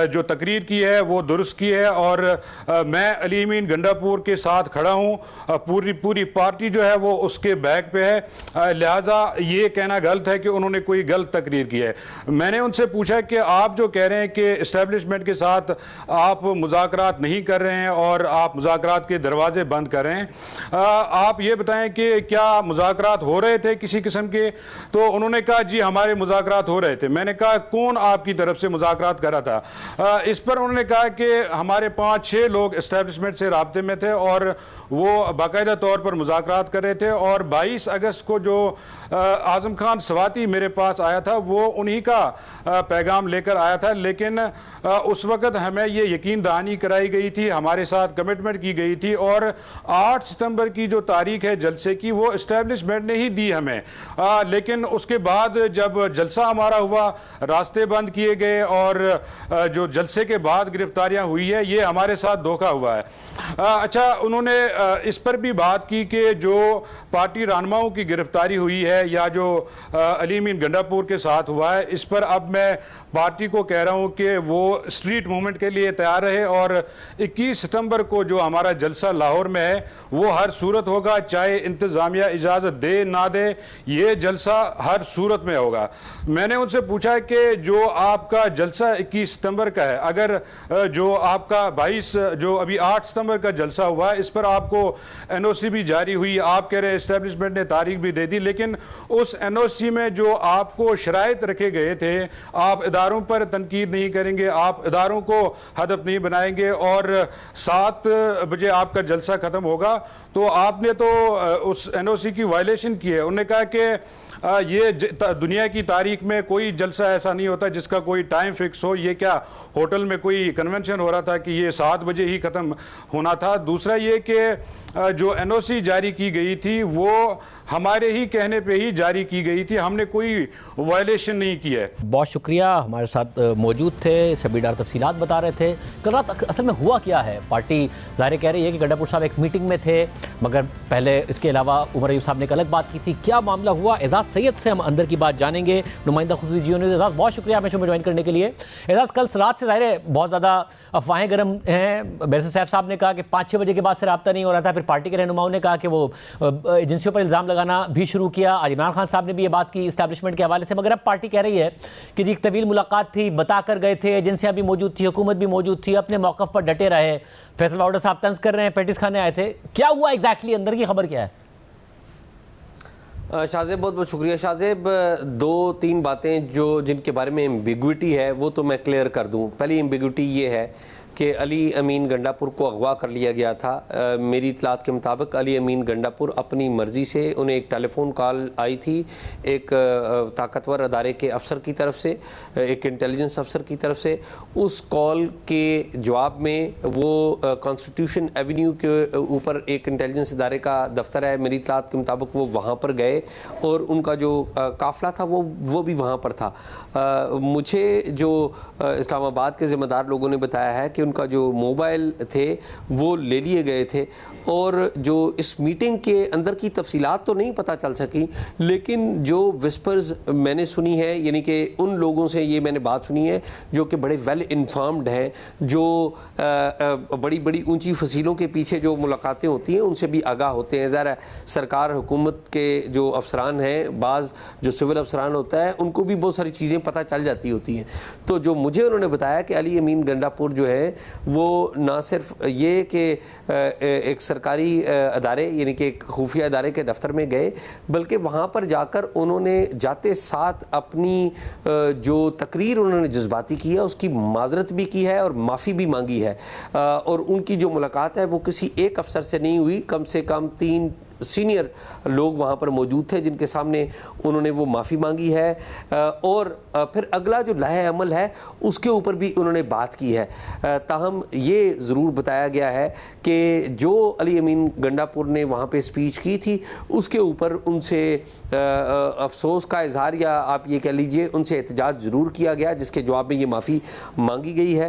जो तकरीर की है वो दुरुस्त की है और मैं अली अमीन गंडापुर के साथ खड़ा हूँ, पूरी पार्टी जो है वो उसके बैक पे है, लिहाजा ये कहना गलत है कि उन्होंने कोई गलत तकरीर की है। मैंने उनसे पूछा कि आप जो कह रहे हैं कि इस्टेब्लिशमेंट के साथ आप मुज़ाकरात नहीं कर रहे हैं और आप मुज़ाकरात के दरवाजे बंद कर रहे हैं, आप ये बताएं कि क्या मुज़ाकरात हो रहे थे किसी किस्म के? तो उन्होंने कहा जी हमारे मुज़ाकरात हो रहे थे। मैंने कहा कौन आपकी तरफ से मुज़ाकरात कर रहा था? इस पर उन्होंने कहा कि हमारे 5-6 लोग इस्टेब्लिशमेंट से राब्ते में थे और वो बाकायदा तौर पर मुज़ाकरात कर रहे थे और 22 अगस्त को जो आज़म खान सवाती मेरे पास आया था वो उन्हीं का पैगाम लेकर आया था, लेकिन उस वक़्त हमें ये यकीन दहानी कराई गई थी, हमारे साथ कमिटमेंट की गई थी और 8 सितंबर की जो तारीख है जलसे की वो इस्टेब्लिशमेंट ने ही दी हमें। लेकिन उसके बाद जब जलसा हमारा हुआ, रास्ते बंद किए गए और जो जलसे के बाद गिरफ्तारियां हुई है, ये हमारे साथ धोखा हुआ है। अच्छा, उन्होंने इस पर भी बात की कि जो पार्टी रहनुमाओं की गिरफ्तारी हुई है या जो अली अमीन गंडापुर के साथ हुआ है, इस पर अब मैं पार्टी को कह रहा हूं कि वो स्ट्रीट मूवमेंट के लिए तैयार रहे और 21 सितंबर को जो हमारा जलसा लाहौर में है वो हर सूरत होगा, चाहे इंतज़ामिया इजाज़त दे ना दे, ये जलसा हर सूरत में होगा। मैंने उनसे पूछा कि जो आपका जलसा 21 सितंबर का है, अगर जो आपका 22 जो अभी 8 सितंबर का जलसा हुआ है इस पर आपको NOC भी जारी हुई, आप कह रहे हैं इस्टेब्लिशमेंट ने तारीख भी दे दी, लेकिन उस NOC में जो आपको शराइत रखे गए थे, आप इदारों पर तनकीद नहीं करेंगे, आप इदारों को हदफ नहीं बनाएंगे और 7 बजे आपका जलसा ख़त्म होगा, तो आपने तो उस NOC की वायलेशन की है। उन्होंने कहा कि ये दुनिया की तारीख में कोई जलसा ऐसा नहीं होता जिसका कोई टाइम फिक्स हो, ये क्या होटल में कोई कन्वेंशन हो रहा था कि ये 7 बजे ही ख़त्म होना था? दूसरा ये कि जो NOC जारी की गई थी वो हमारे ही कहने पे ही जारी की गई थी, हमने कोई वायलेशन नहीं की है। बहुत शुक्रिया, हमारे साथ मौजूद थे, शबीदार तफसीलात बता रहे थे। कल रात असल में हुआ क्या है? पार्टी ज़ाहिर कह रही है कि गंडापुर साहब एक मीटिंग में थे, मगर पहले इसके अलावा उमर अयूब साहब ने एक अलग बात की थी। क्या मामला हुआ? एजाज सैयद से हम अंदर की बात जानेंगे, नुमाइंदा खुशी जी ने। एजाज, बहुत शुक्रिया हमें शो में ज्वाइन करने के लिए। एजाज, कल रात से ज़ाहिर है बहुत ज़्यादा अफवाहें गर्म हैं। बैरिस्टर सैफ साहब ने कहा कि 5-6 बजे के बाद से रब्ता नहीं हो रहा था, फिर पार्टी के रहनुमाओं ने कहा कि वो एजेंसियों पर इल्ज़ाम लगाना भी शुरू किया। आज इमरान खान साहब ने भी ये बात की इस्टेब्लिशमेंट के हवाले से, मगर अब पार्टी कह रही है कि जी एक तवील मुलाकात थी, बता कर गए थे, एजेंसियां भी मौजूद थी, हुकूमत भी मौजूद थी, अपने मौक़िफ़ पर डटे रहे। फैसल बाउडा साहब तंज कर रहे हैं, पैटिस खाने आए थे। क्या हुआ एग्जैक्टली, अंदर की खबर क्या है? शाहजेब, बहुत बहुत शुक्रिया। शाहजेब, 2-3 बातें जो जिनके बारे में एम्बिग्विटी है वो तो मैं क्लियर कर दूं। पहली एम्बिग्विटी ये है कि अली अमीन गंडापुर को अगवा कर लिया गया था। मेरी इतलात के मुताबिक अली अमीन गंडापुर अपनी मर्ज़ी से, उन्हें एक टेलीफोन कॉल आई थी एक ताकतवर अदारे के अफसर की तरफ से, एक इंटेलिजेंस अफसर की तरफ से। उस कॉल के जवाब में वो कॉन्स्टिट्यूशन एवेन्यू के ऊपर एक इंटेलिजेंस इदारे का दफ्तर है, मेरी इतलात के मुताबिक वो वहाँ पर गए और उनका जो काफ़िला था वो भी वहाँ पर था। मुझे जो इस्लामाबाद के ज़िम्मेदार लोगों ने बताया है कि उनका जो मोबाइल थे वो ले लिए गए थे और जो इस मीटिंग के अंदर की तफसीलात तो नहीं पता चल सकी, लेकिन जो विस्पर्स मैंने सुनी है, यानी कि उन लोगों से ये मैंने बात सुनी है जो कि बड़े वेल इन्फॉर्म्ड हैं, जो बड़ी बड़ी ऊंची फसीलों के पीछे जो मुलाकातें होती हैं उनसे भी आगाह होते हैं। ज़रा सरकार हुकूमत के जो अफसरान हैं, बाज़ जो सिविल अफसरान होता है, उनको भी बहुत सारी चीज़ें पता चल जाती होती हैं। तो जो मुझे उन्होंने बताया कि अली अमीन गंडापुर जो है वो ना सिर्फ ये कि एक सरकारी अदारे यानी कि एक खुफिया अदारे के दफ्तर में गए, बल्कि वहाँ पर जाकर उन्होंने जाते साथ अपनी जो तकरीर उन्होंने जज्बाती की है उसकी माजरत भी की है और माफ़ी भी मांगी है। और उनकी जो मुलाकात है वो किसी एक अफसर से नहीं हुई, कम से कम 3 सीनियर लोग वहाँ पर मौजूद थे जिनके सामने उन्होंने वो माफ़ी मांगी है और फिर अगला जो लाहे अमल है उसके ऊपर भी उन्होंने बात की है। ताहम ये ज़रूर बताया गया है कि जो अली अमीन गंडापुर ने वहाँ पे स्पीच की थी उसके ऊपर उनसे अफसोस का इजहार या आप ये कह लीजिए उनसे एहतजाज ज़रूर किया गया, जिसके जवाब में ये माफ़ी मांगी गई है।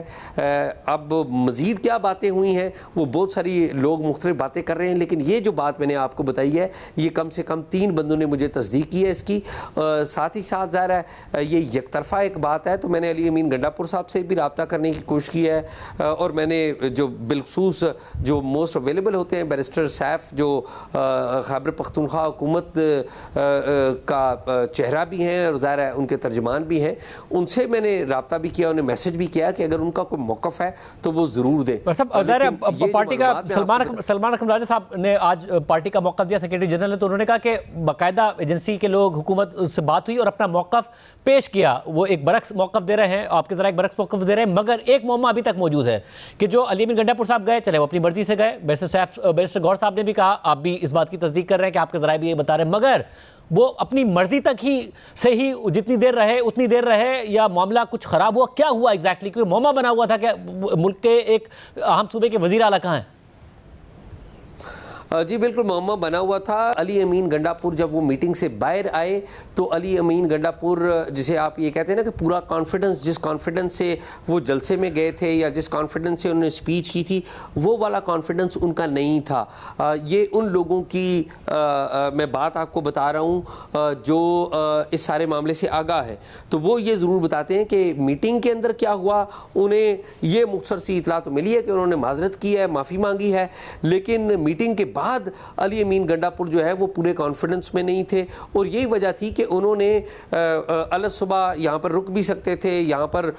अब मज़ीद क्या बातें हुई हैं वो बहुत सारी लोग मुख्तलिफ बातें कर रहे हैं, लेकिन ये जो बात मैंने आपको बताई है ये कम से कम 3 बंदों ने मुझे तस्दीक की है इसकी। साथ ही साथ ज़ाहिर है ये यकतरफ़ा एक बात है, तो मैंने अली अमीन गंडापुर साहब से भी रब्ता करने की कोशिश की है और मैंने जो बिलखसूस जो मोस्ट अवेलेबल होते हैं बैरिस्टर सैफ जो खैबर पख्तूनख्वा हुकूमत का चेहरा भी हैं और ज़ाहिर है उनके तर्जमान भी हैं, उनसे मैंने रब्ता भी किया, उन्हें मैसेज भी किया कि अगर उनका कोई मौक़िफ़ है तो वो ज़रूर दें। पार्टी का सलमान अकरम राजा साहब ने आज पार्टी का मौक़िफ़ दिया सेक्रेटरी जनरल ने, तो उन्होंने कहा कि बाकायदा एजेंसी के लोग हुकूमत से बात हुई और अपना मौक़िफ़ पेश किया। वो एक बरक्स मौक़िफ़ दे रहे हैं, आपके ज़रा एक बरक्स मौक़िफ़ दे रहे हैं, मगर एक मौमा अभी तक मौजूद है कि जो अली अमीन गंडापुर साहब गए, चले वो अपनी मर्जी से गए, बैरिस्टर गौर साहब ने भी कहा, आप भी इस बात की तस्दीक कर रहे हैं कि आपके ज़राए भी ये बता रहे हैं, मगर वो अपनी मर्जी तक ही से ही जितनी देर रहे उतनी देर रहे या मामला कुछ ख़राब हुआ, क्या हुआ एग्जैक्टली? क्योंकि मौमा बना हुआ था कि मुल्क के एक अहम सूबे के वज़ीर आला कहाँ हैं? जी बिल्कुल, मामला बना हुआ था। अली अमीन गंडापुर जब वो मीटिंग से बाहर आए तो अली अमीन गंडापुर, जिसे आप ये कहते हैं ना कि पूरा कॉन्फिडेंस, जिस कॉन्फिडेंस से वो जलसे में गए थे या जिस कॉन्फिडेंस से उन्होंने स्पीच की थी वो वाला कॉन्फिडेंस उनका नहीं था। ये उन लोगों की मैं बात आपको बता रहा हूँ जो इस सारे मामले से आगाह है, तो वो ये ज़रूर बताते हैं कि मीटिंग के अंदर क्या हुआ। उन्हें ये मुख्तसर सी इतला तो मिली है कि उन्होंने माजरत की है, माफ़ी मांगी है, लेकिन मीटिंग के बाद अली अमीन गंडापुर जो है वो पूरे कॉन्फिडेंस में नहीं थे और यही वजह थी कि उन्होंने अल सुबह यहाँ पर रुक भी सकते थे, यहाँ पर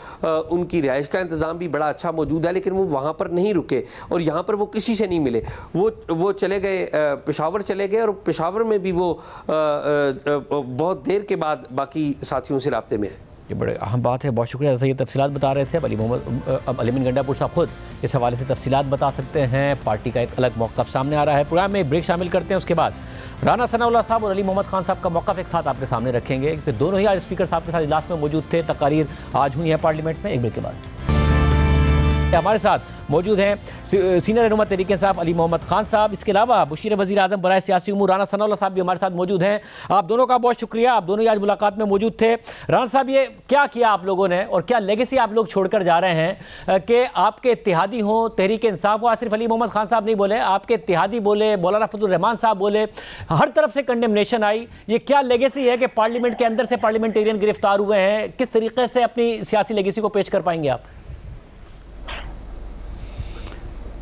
उनकी रिहाइश का इंतज़ाम भी बड़ा अच्छा मौजूद है, लेकिन वो वहाँ पर नहीं रुके और यहाँ पर वो किसी से नहीं मिले। वो चले गए, पेशावर चले गए और पेशावर में भी वो बहुत देर के बाद बाकी साथियों से राब्ते में है। ये बड़े अहम बात है, बहुत शुक्रिया। जैसे ये तफसीलात बता रहे थे अब अली अमीन गंडापुर साहब खुद इस हवाले से तफसीलात बता सकते हैं। पार्टी का एक अलग मौक़िफ़ सामने आ रहा है। प्रोग्राम में एक ब्रेक शामिल करते हैं, उसके बाद राना सनाउल्लाह साहब और अली मोहम्मद खान साहब का मौक़िफ़ एक साथ आपके सामने रखेंगे। फिर दोनों ही आज स्पीकर साहब के साथ इजलास में मौजूद थे। तकारीर आज हुई है पार्लियामेंट में। एक ब्रेक के बाद हमारे साथ मौजूद हैं सीनियर रहनुमा तहरीक इंसाफ अली मोहम्मद खान साहब, इसके अलावा मुशीर वज़ीर आज़म बराए सियासी उमूर राना सनाउल्लाह साहब भी हमारे साथ मौजूद हैं। आप दोनों का बहुत शुक्रिया, आप दोनों ही आज मुलाकात में मौजूद थे। राना साहब, ये क्या किया आप लोगों ने और क्या लेगेसी आप लोग छोड़कर जा रहे हैं कि आपके इत्तेहादी हों, तहरीक इंसाफ हो, सिर्फ अली मोहम्मद खान साहब नहीं बोले, आपके इत्तेहादी बोले, मौलाना फजलुर रहमान साहब बोले, हर तरफ से कंडेमनेशन आई। ये क्या लेगेसी है कि पार्लियामेंट के अंदर से पार्लियामेंटेरियन गिरफ्तार हुए हैं? किस तरीके से अपनी सियासी लेगेसी को पेश कर पाएंगे आप?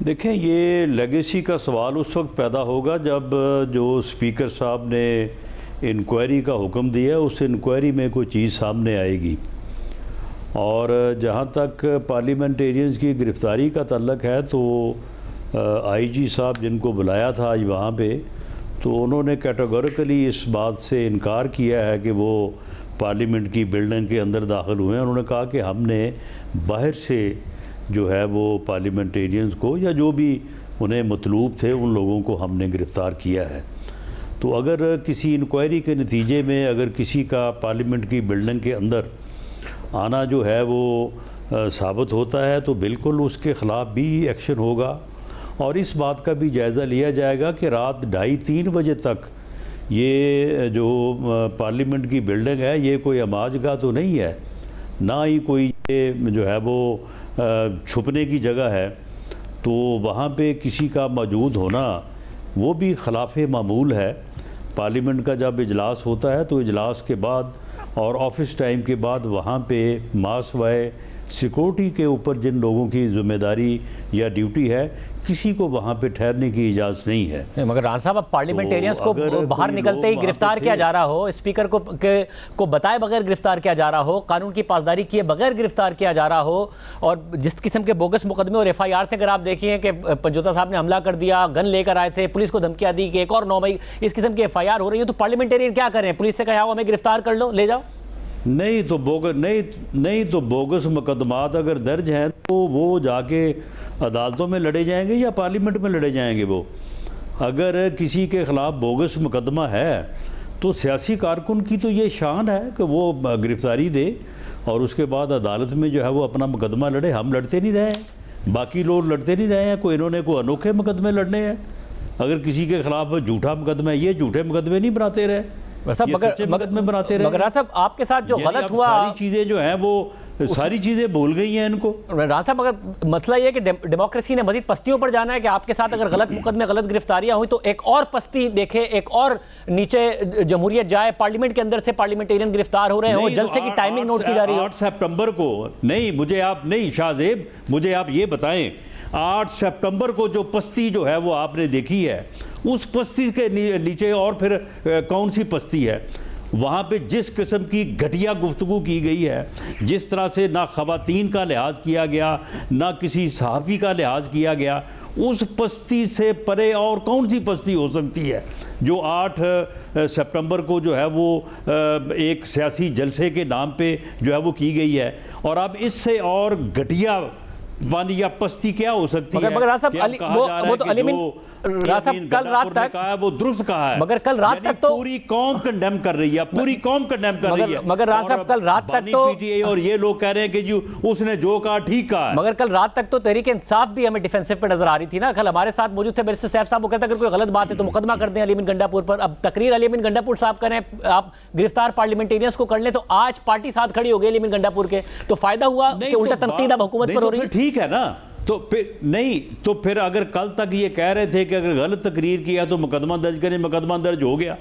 देखें, ये लेगेसी का सवाल उस वक्त पैदा होगा जब जो स्पीकर साहब ने इंक्वायरी का हुक्म दिया उस इंक्वायरी में कोई चीज़ सामने आएगी। और जहाँ तक पार्लियामेंटेरियंस की गिरफ़्तारी का तल्लक है तो आईजी साहब जिनको बुलाया था आज वहाँ पे, तो उन्होंने कैटेगोरिकली इस बात से इनकार किया है कि वो पार्लियामेंट की बिल्डिंग के अंदर दाखिल हुए हैं। उन्होंने कहा कि हमने बाहर से जो है वो पार्लियामेंटेरियंस को या जो भी उन्हें मतलूब थे उन लोगों को हमने गिरफ़्तार किया है। तो अगर किसी इंक्वायरी के नतीजे में अगर किसी का पार्लियामेंट की बिल्डिंग के अंदर आना जो है वो साबित होता है तो बिल्कुल उसके ख़िलाफ़ भी एक्शन होगा। और इस बात का भी जायज़ा लिया जाएगा कि रात 2:30-3 बजे तक ये जो पार्लियामेंट की बिल्डिंग है ये कोई अमाजगाह तो नहीं है, ना ही कोई ये जो है वो छुपने की जगह है। तो वहाँ पे किसी का मौजूद होना वो भी खिलाफ़ मामूल है। पार्लियामेंट का जब इजलास होता है तो इजलास के बाद और ऑफिस टाइम के बाद वहाँ पे मास वाय सिक्योरिटी के ऊपर जिन लोगों की जिम्मेदारी या ड्यूटी है किसी को वहाँ पे ठहरने की इजाज़त नहीं है। मगर राणा साहब, अब पार्लियामेंटेरियंस को बाहर निकलते ही गिरफ्तार किया जा रहा हो, स्पीकर को बताए बगैर गिरफ्तार किया जा रहा हो, कानून की पासदारी किए बगैर गिरफ्तार किया जा रहा हो, और जिस किस्म के बोगस मुकदमे और FIR से अगर आप देखिए कि पंजोता साहब ने हमला कर दिया, गन लेकर आए थे, पुलिस को धमकियां दी कि एक और 9 मई इस किस्म की FIR हो रही है, तो पार्लियामेंटेरियन क्या करें? पुलिस से कहा हमें गिरफ्तार कर लो, ले जाओ? नहीं तो बोगस मुकदमात अगर दर्ज हैं तो वो जाके अदालतों में लड़े जाएंगे या पार्लियामेंट में लड़े जाएंगे। वो अगर किसी के ख़िलाफ़ बोगस मुकदमा है तो सियासी कारकुन की तो ये शान है कि वो गिरफ्तारी दे और उसके बाद अदालत में जो है वो अपना मुकदमा लड़े। हम लड़ते नहीं रहे हैं, बाकी लोग लड़ते नहीं रहे हैं, कोई इन्होंने कोई अनोखे मुकदमे लड़ने हैं। अगर किसी के ख़िलाफ़ झूठा मुकदमा है, ये झूठे मुकदमे नहीं बनाते रहे, मगर साहब आपके साथ जो गलत हुआ, सारी चीजें जो हैं वो सारी चीजें भूल गई हैं इनको। राणा साहब, अगर मसला ये है कि डेमोक्रेसी ने मजीद पस्तियों पर जाना है कि आपके साथ अगर गलत मुकदमे, गलत गिरफ्तारियां हुई तो एक और पस्ती देखे, एक और नीचे जमहूरियत जाए, पार्लियामेंट के अंदर से पार्लियामेंटेरियन गिरफ्तार हो रहे हो, जलसे की टाइमिंग नोट की जा रही है 8 सितंबर को। नहीं शाहजेब, मुझे आप ये बताएं 8 सितंबर को जो पस्ती जो है वो आपने देखी है, उस पस्ती के नीचे और फिर कौन सी पस्ती है? वहाँ पे जिस किस्म की घटिया गुफ्तगू की गई है, जिस तरह से ना ख़वातीन का लिहाज किया गया, ना किसी सहाफ़ी का लिहाज किया गया, उस पस्ती से परे और कौन सी पस्ती हो सकती है जो 8 सितंबर को जो है वो एक सियासी जलसे के नाम पे जो है वो की गई है। और अब इससे और घटिया या पस्ती क्या हो सकती है? मगर राजा साहब, वो तो कल रात तक कहा, वो दुरुस्त कहा है, मगर कल रात तक तो पूरी कौम कंडेम कर रही है, पूरी कौम कंडेम कर रही है। मगर राजा साहब, कल रात तक तो PTI और ये लोग कह रहे हैं कि जी उसने जो कहा ठीक कहा। मगर कल रात तक तो तहरीक इंसाफ भी हमें डिफेंसिव पे नजर आ रही थी ना। कल हमारे साथ मौजूद थे बैरिस्टर सैफ साहब, वो कहते अगर कोई गलत बात है तो मुकदमा कर दें अली अमीन गंडापुर पर। अब तकरीर अली अमीन गंडापुर साहब करें, आप गिरफ्तार पार्लियामेंटेरियंस को कर लें, तो आज पार्टी साथ खड़ी हो गई अली अमीन गंडापुर के, तो फायदा हुआ कि उल्टा तनकीद अब हुकूमत पर हो रही है। ठीक है ना, तो फिर अगर कल तक ये कह रहे थे कि अगर गलत तकरीर किया तो मुकदमा दर्ज करें, मुकदमा दर्ज हो गया।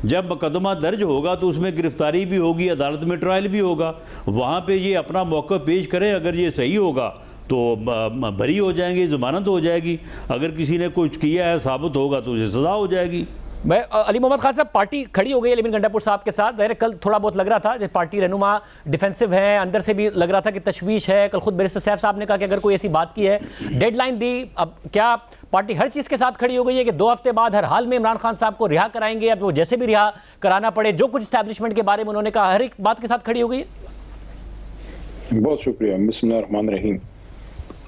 जब मुकदमा दर्ज होगा तो उसमें गिरफ्तारी भी होगी, अदालत में ट्रायल भी होगा, वहाँ पे ये अपना मौक़िफ़ पेश करें। अगर ये सही होगा तो बरी हो जाएंगे, ज़मानत हो जाएगी। अगर किसी ने कुछ किया है साबित होगा तो उसे सज़ा हो जाएगी। मैं अली मोहम्मद खान साहब, पार्टी खड़ी हो गई अली अमीन गंडापुर साहब के साथ। ज़ाहिर कल थोड़ा बहुत लग रहा था जब पार्टी रहनुमा डिफेंसिव है, अंदर से भी लग रहा था कि तशवीश है। कल खुद बैरिस्टर सैफ साहब ने कहा कि अगर कोई ऐसी बात की है, डेडलाइन दी। अब क्या पार्टी हर चीज़ के साथ खड़ी हो गई है कि 2 हफ्ते बाद हर हाल में इमरान खान साहब को रिहा कराएंगे? अब वो जैसे भी रिहा कराना पड़े, जो कुछ इस्टेब्लिशमेंट के बारे में उन्होंने कहा, हर एक बात के साथ खड़ी हो गई है। बहुत शुक्रिया। बिस्मिल्लाहिर्रहमानिर्रहीम,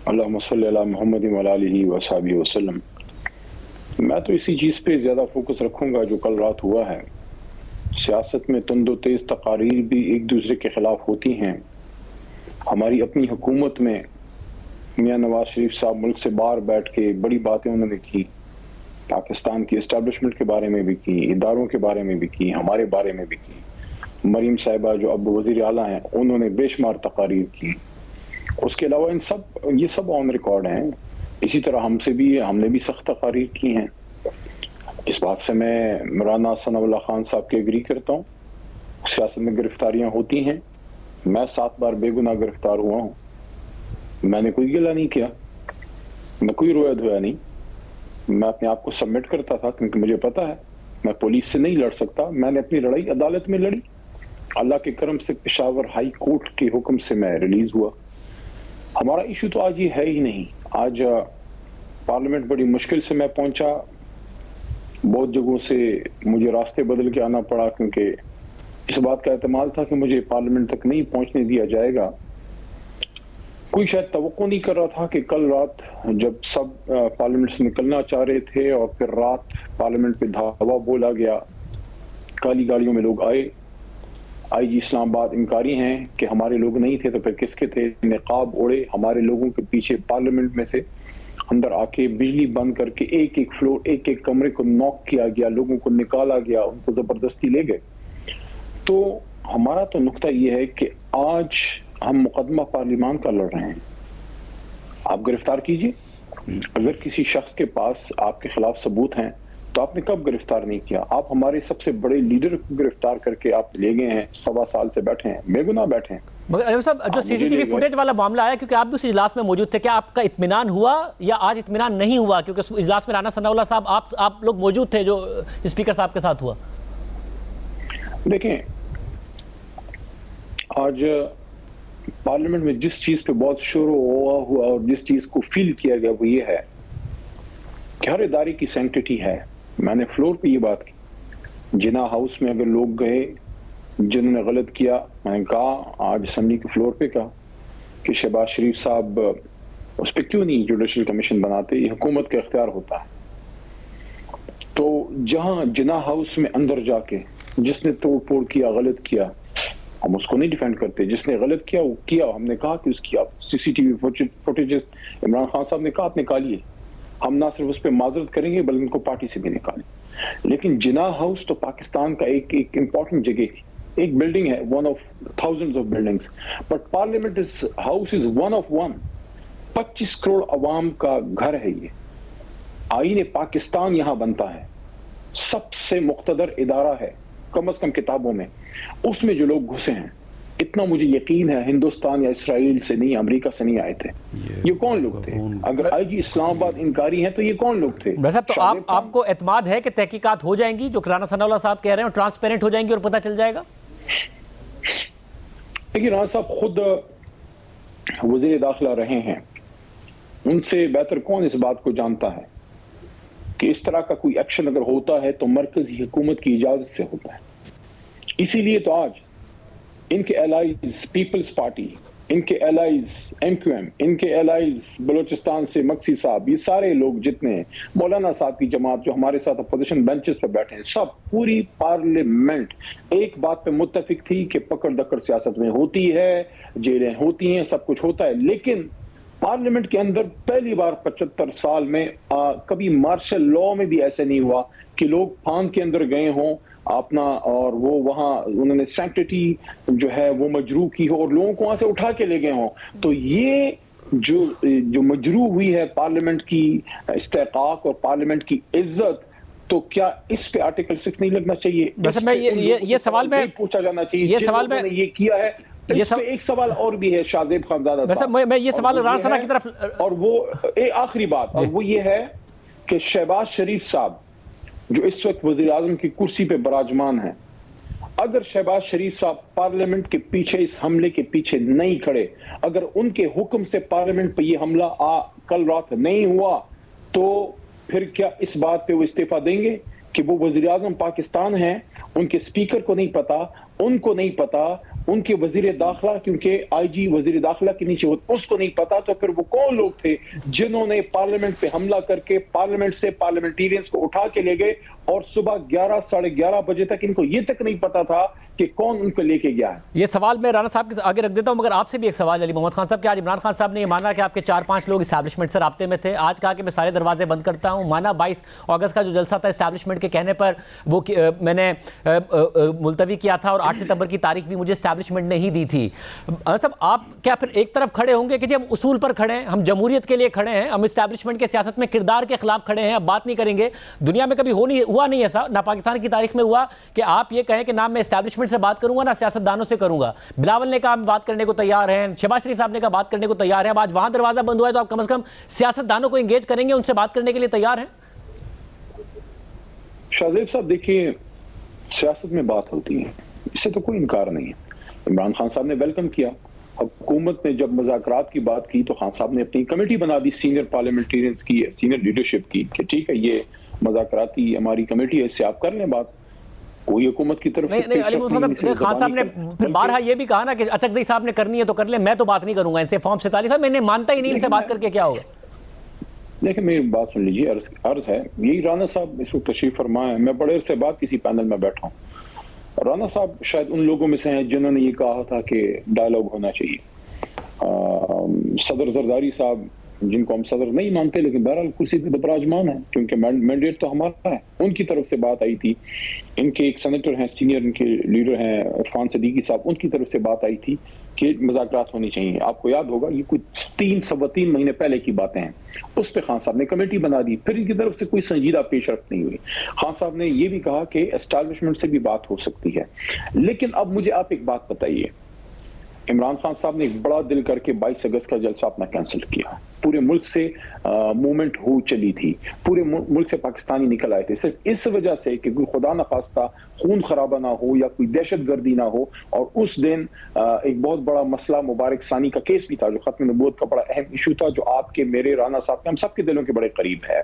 अल्लाहुम्मा सल्ली अला मुहम्मद व आलिहि व सहाबिहि वसल्लम। मैं तो इसी चीज़ पे ज़्यादा फोकस रखूँगा जो कल रात हुआ है। सियासत में तुंदो तेज़ तकारीर भी एक दूसरे के ख़िलाफ़ होती हैं। हमारी अपनी हुकूमत में मियाँ नवाज शरीफ साहब मुल्क से बाहर बैठ के बड़ी बातें उन्होंने की, पाकिस्तान की इस्टेब्लिशमेंट के बारे में भी की, इदारों के बारे में भी की, हमारे बारे में भी की। मरीम साहिबा जो अब वज़ीर आला हैं, उन्होंने बेशुमार तकारीर की। उसके अलावा ये सब ऑन रिकॉर्ड हैं। इसी तरह हमने भी सख्त तकारीर की हैं। इस बात से मैं मौलाना सनाउल्लाह खान साहब के एग्री करता हूँ। सियासत में गिरफ्तारियां होती हैं। मैं 7 बार बेगुनाह गिरफ्तार हुआ हूँ। मैंने कोई गिला नहीं किया, मैं कोई रोया धोया नहीं। मैं अपने आप को सबमिट करता था क्योंकि मुझे पता है मैं पुलिस से नहीं लड़ सकता। मैंने अपनी लड़ाई अदालत में लड़ी। अल्लाह के करम से पेशावर हाई कोर्ट के हुक्म से मैं रिलीज हुआ। हमारा इशू तो आज ये है ही नहीं। आज पार्लियामेंट बड़ी मुश्किल से मैं पहुंचा। बहुत जगहों से मुझे रास्ते बदल के आना पड़ा क्योंकि इस बात का एहतमाल था कि मुझे पार्लियामेंट तक नहीं पहुंचने दिया जाएगा। कोई शायद तवक्को नहीं कर रहा था कि कल रात जब सब पार्लियामेंट से निकलना चाह रहे थे और फिर रात पार्लियामेंट पे धावा बोला गया, काली गाड़ियों में लोग आए, आईजी इस्लामाबाद इनकारी हैं कि हमारे लोग नहीं थे तो फिर किसके थे, निकाब ओढ़े हमारे लोगों के पीछे पार्लियामेंट में से अंदर आके बिजली बंद करके एक एक फ्लोर एक एक कमरे को नॉक किया गया, लोगों को निकाला गया, उनको जबरदस्ती ले गए। तो हमारा तो नुक्ता ये है कि आज हम मुकदमा पार्लियामान का लड़ रहे हैं, आप गिरफ्तार कीजिए। अगर किसी शख्स के पास आपके खिलाफ सबूत हैं तो आपने कब गिरफ्तार नहीं किया? आप हमारे सबसे बड़े लीडर को गिरफ्तार करके आप ले गए हैं, 1.25 साल से बैठे हैं, बेगुनाह बैठे हैं। मगर अजब साहब, जो सीसीटीवी फुटेज वाला मामला आया, क्योंकि आप भी उस इजलास में मौजूद थे, क्या आपका इत्मीनान हुआ या आज इत्मीनान नहीं हुआ? क्योंकि उस इजलास में राना सनाउल्लाह साहब आप लोग मौजूद थे जो स्पीकर साहब के साथ हुआ। देखें, आज पार्लियामेंट में जिस चीज पे बहुत शोर हुआ और जिस चीज को फील किया गया वो ये है कि हर इदारे की सैंक्टिटी है। मैंने फ्लोर पे ये बात की, जिना हाउस में अगर लोग गए जिन्होंने गलत किया, मैंने कहा आज असेंबली के फ्लोर पे कहा कि शहबाज शरीफ साहब उस पर क्यों नहीं जुडिशल कमीशन बनाते, ये हुकूमत का इख्तियार होता है। तो जहां जिना हाउस में अंदर जाके जिसने तोड़ फोड़ किया, गलत किया, हम उसको नहीं डिफेंड करते। जिसने गलत किया वो किया, हमने कहा कि उसकी आप सीसीटीवी फुटेजेस इमरान खान साहब ने कहा आप निकालिए, हम ना सिर्फ उस पर माजरत करेंगे बल्कि उनको पार्टी से भी निकालें। लेकिन जिना हाउस तो पाकिस्तान का एक इंपॉर्टेंट जगह थी, एक बिल्डिंग है, one of thousands of buildings, but parliament house is one of one. 25 crore अवाम का घर है ये। आईने पाकिस्तान यहां बनता है, सबसे मुख्तदर इदारा है कम से कम किताबों में, उसमें जो लोग घुसे हैं, इतना मुझे यकीन है हिंदुस्तान या इसराइल से नहीं, अमेरिका से नहीं आए थे। ये कौन लोग थे? अगर आईजी इस्लामाबाद इनकारी हैं तो ये कौन लोग थे? वैसे तो आपको एतमाद है कि तहकीकात हो जाएंगी, जो राना सनाउल्लाह साहब कह रहे हैं, ट्रांसपेरेंट हो जाएंगी और पता चल जाएगा? देखिए, राना साहब खुद वजीर दाखिला रहे हैं, उनसे बेहतर कौन इस बात को जानता है कि इस तरह का कोई एक्शन अगर होता है तो मरकजी हुकूमत की इजाजत से होता है। इसीलिए तो आज इनके एलाइज पीपल्स पार्टी, इनके एलाइज MQM, इनके एलाइज बलोचिस्तान से मक्सी साहब, ये सारे लोग जितने हैं, मौलाना साहब की जमात जो हमारे साथ अपोजिशन बेंचेस पर बैठे हैं, सब पूरी पार्लियामेंट एक बात पे मुत्तफिक थी कि पकड़ दकड़ सियासत में होती है, जेलें होती हैं, सब कुछ होता है, लेकिन पार्लियामेंट के अंदर पहली बार 75 साल में कभी मार्शल लॉ में भी ऐसे नहीं हुआ कि लोग फांद के अंदर गए हों अपना और वो वहां उन्होंने सैंक्टिटी जो है वो मजरू की हो और लोगों को वहां से उठा के ले गए हों। तो ये जो मजरू हुई है पार्लियामेंट की इस्तेकाक और पार्लियामेंट की इज्जत, तो क्या इस पे आर्टिकल 6 नहीं लगना चाहिए? वैसे मैं ये सवाल में पूछा जाना चाहिए, ये सवाल में ये किया है। एक सवाल और भी है शाहजेब खानजादा साहब, मैं ये सवाल राना सना की तरफ, और वो एक आखिरी बात, और वो ये है कि शहबाज शरीफ साहब जो इस वक्त वजीर आजम की कुर्सी पे बराजमान है, अगर शहबाज शरीफ साहब पार्लियामेंट के पीछे, इस हमले के पीछे नहीं खड़े, अगर उनके हुक्म से पार्लियामेंट पे ये हमला कल रात नहीं हुआ, तो फिर क्या इस बात पे वो इस्तीफा देंगे कि वो वजीर आजम पाकिस्तान है, उनके स्पीकर को नहीं पता, उनको नहीं पता, उनके वजीर दाखिला, क्योंकि आईजी वजीर दाखिला के नीचे उसको नहीं पता, तो फिर वो कौन लोग थे जिन्होंने पार्लियामेंट पे हमला करके पार्लियामेंट से पार्लियामेंटेरियंस को उठा के ले गए और सुबह 11 साढ़े 11 बजे तक इनको ये तक नहीं पता था कि कौन उनको लेके गया है। ये सवाल मैं राना साहब के आगे रख देता हूं, मगर आपसे भी एक सवाल अली मोहम्मद खान साहब कि आज इमरान खान साहब ने ये माना कि आपके 4-5 लोग इस्टेब्लिशमेंट से राब्ते में थे, आज कहा कि मैं सारे दरवाजे बंद करता हूं, माना 22 अगस्त का जो जलसा था इस्टेब्लिशमेंट के कहने पर वो मैंने मुलतवी किया था और 8 सितंबर की तारीख भी मुझे इस्टेब्लिशमेंट ने ही दी थी। मतलब आप क्या फिर एक तरफ खड़े होंगे कि जी हम उसूल पर खड़े हैं, हम जमहूरियत के लिए खड़े हैं, हम इस्टेब्लिशमेंट के सियासत में किरदार के खिलाफ खड़े हैं, अब बात नहीं करेंगे? दुनिया में कभी हुआ नहीं ऐसा, ना पाकिस्तान की तारीख में हुआ कि आप ये कहें कि ना मैं इस्टेब्लिशमेंट से बात करूंगा ना सियासतदानों से करूंगा। बिलावल ने कहा हम बात करने को तैयार हैं, शहबाज शरीफ साहब ने कहा बात करने को तैयार है, अब आज वहां दरवाजा बंद हुआ है तो आप कम से कम सियासतदानों को एंगेज करेंगे, उनसे बात करने के लिए तैयार हैं? शाहजेब साहब देखिए, सियासत में बात होती है, इससे तो कोई इनकार नहीं है। इमरान खान साहब ने वेलकम किया, हुकूमत ने जब मुज़ाकरात की बात की तो खान साहब ने अपनी कमेटी बना दी सीनियर पार्लियामेंटेरियंस की, सीनियर लीडरशिप की, कि ठीक है ये मुज़ाकराती हमारी कमेटी है, इससे आप कर लें बात। कोई हुकूमत की तरफ से नहीं, अली मोहम्मद खान साहब ने फिर बारहा ये भी कहा ना कि अचकज़ई साहब ने करनी है तो कर ले, मैं तो बात नहीं करूंगा इनसे। फॉर्म 47 है, मैंने मानता ही नहीं, इनसे बात करके क्या होगा। देखिए मेरी बात सुन लीजिए, अर्ज है यही, राना साहब इस वक्त तशरीफ फरमा है, मैं बड़े अरसे बाद किसी पैनल में बैठा हूँ। राना साहब शायद उन लोगों में से हैं जिन्होंने ये कहा था कि डायलॉग होना चाहिए। सदर जरदारी साहब, जिनको हम सदर नहीं मानते लेकिन बहरहाल कुर्सी पे बराजमान है क्योंकि मैंडेट तो हमारा है, उनकी तरफ से बात आई थी। इनके एक सेनेटर हैं, सीनियर इनके लीडर हैं इरफान सदीकी साहब, उनकी तरफ से बात आई थी कि मुज़ाकरात होनी चाहिए। आपको याद होगा ये कोई 3 महीने पहले की बातें हैं। उस पर खान साहब ने कमेटी बना दी, फिर इनकी तरफ से कोई संजीदा पेशरफ्त नहीं हुई। खान साहब ने यह भी कहा कि एस्टैब्लिशमेंट से भी बात हो सकती है। लेकिन अब मुझे आप एक बात बताइए, इमरान खान साहब ने एक बड़ा दिल करके 22 अगस्त का जलसा अपना कैंसिल किया। पूरे मुल्क से मूवमेंट हो चली थी, पूरे मुल्क से पाकिस्तानी निकल आए थे, सिर्फ इस वजह से कि कोई खुदा न खास्ता खून खराबा ना हो या कोई दहशत गर्दी ना हो। और उस दिन एक बहुत बड़ा मसला मुबारक सानी का केस भी था, जो खत्म नबूवत का बड़ा अहम इशू था, जो आपके, मेरे, राना साहब के, हम सबके दिलों के बड़े करीब है।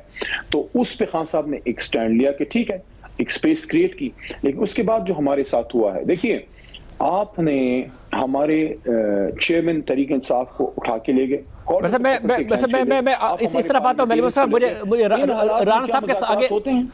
तो उस पे खान साहब ने एक स्टैंड लिया कि ठीक है, एक स्पेस क्रिएट की। लेकिन उसके बाद जो हमारे साथ हुआ है, देखिए आपने हमारे चेयरमैन तहरीक इंसाफ को उठा के ले गए। मैं इस तरफ आता हूँ, मुझे राणा साहब के आगे होते हैं,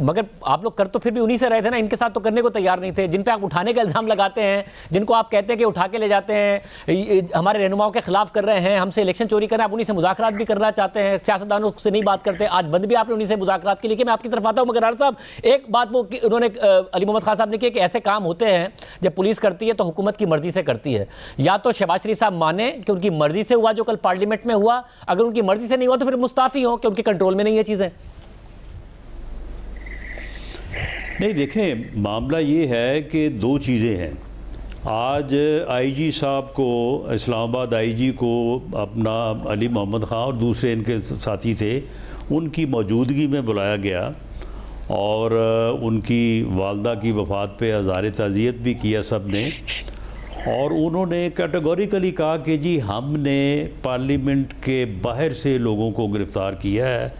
मगर आप लोग कर तो फिर भी उन्हीं से रहे थे ना, इनके साथ तो करने को तैयार नहीं थे। जिन पे आप उठाने का इल्जाम लगाते हैं, जिनको आप कहते हैं कि उठा के ले जाते हैं, हमारे रहनुमाओं के खिलाफ कर रहे हैं, हमसे इलेक्शन चोरी कर रहे हैं, आप उन्हीं से मुज़ाकरात भी करना चाहते हैं, सियासतदानों से नहीं बात करते। आज बंद भी आपने उन्हीं से मुज़ाकरात के लिए। मैं आपकी तरफ आता हूँ, मगर राणा साहब एक बात वो उन्होंने अली मोहम्मद खान साहब ने की कि ऐसे काम होते हैं जब पुलिस करती है तो हुकूमत की मर्जी से करती है। या तो शहबाज शरीफ साहब माने कि उनकी मर्जी से हुआ जो कल पार्लियामेंट में हुआ, अगर उनकी मर्जी से नहीं हुआ तो फिर मुस्ताफी हो कि उनके कंट्रोल में नहीं है चीज़ें। नहीं, देखें मामला ये है कि दो चीज़ें हैं। आज आईजी साहब को, इस्लामाबाद आईजी को अपना अली मोहम्मद ख़ान और दूसरे इनके साथी थे, उनकी मौजूदगी में बुलाया गया और उनकी वालदा की वफ़ात पे अज़हार ताज़ियत भी किया सब ने। और उन्होंने कैटेगोरिकली कहा कि जी हमने पार्लियामेंट के बाहर से लोगों को गिरफ़्तार किया है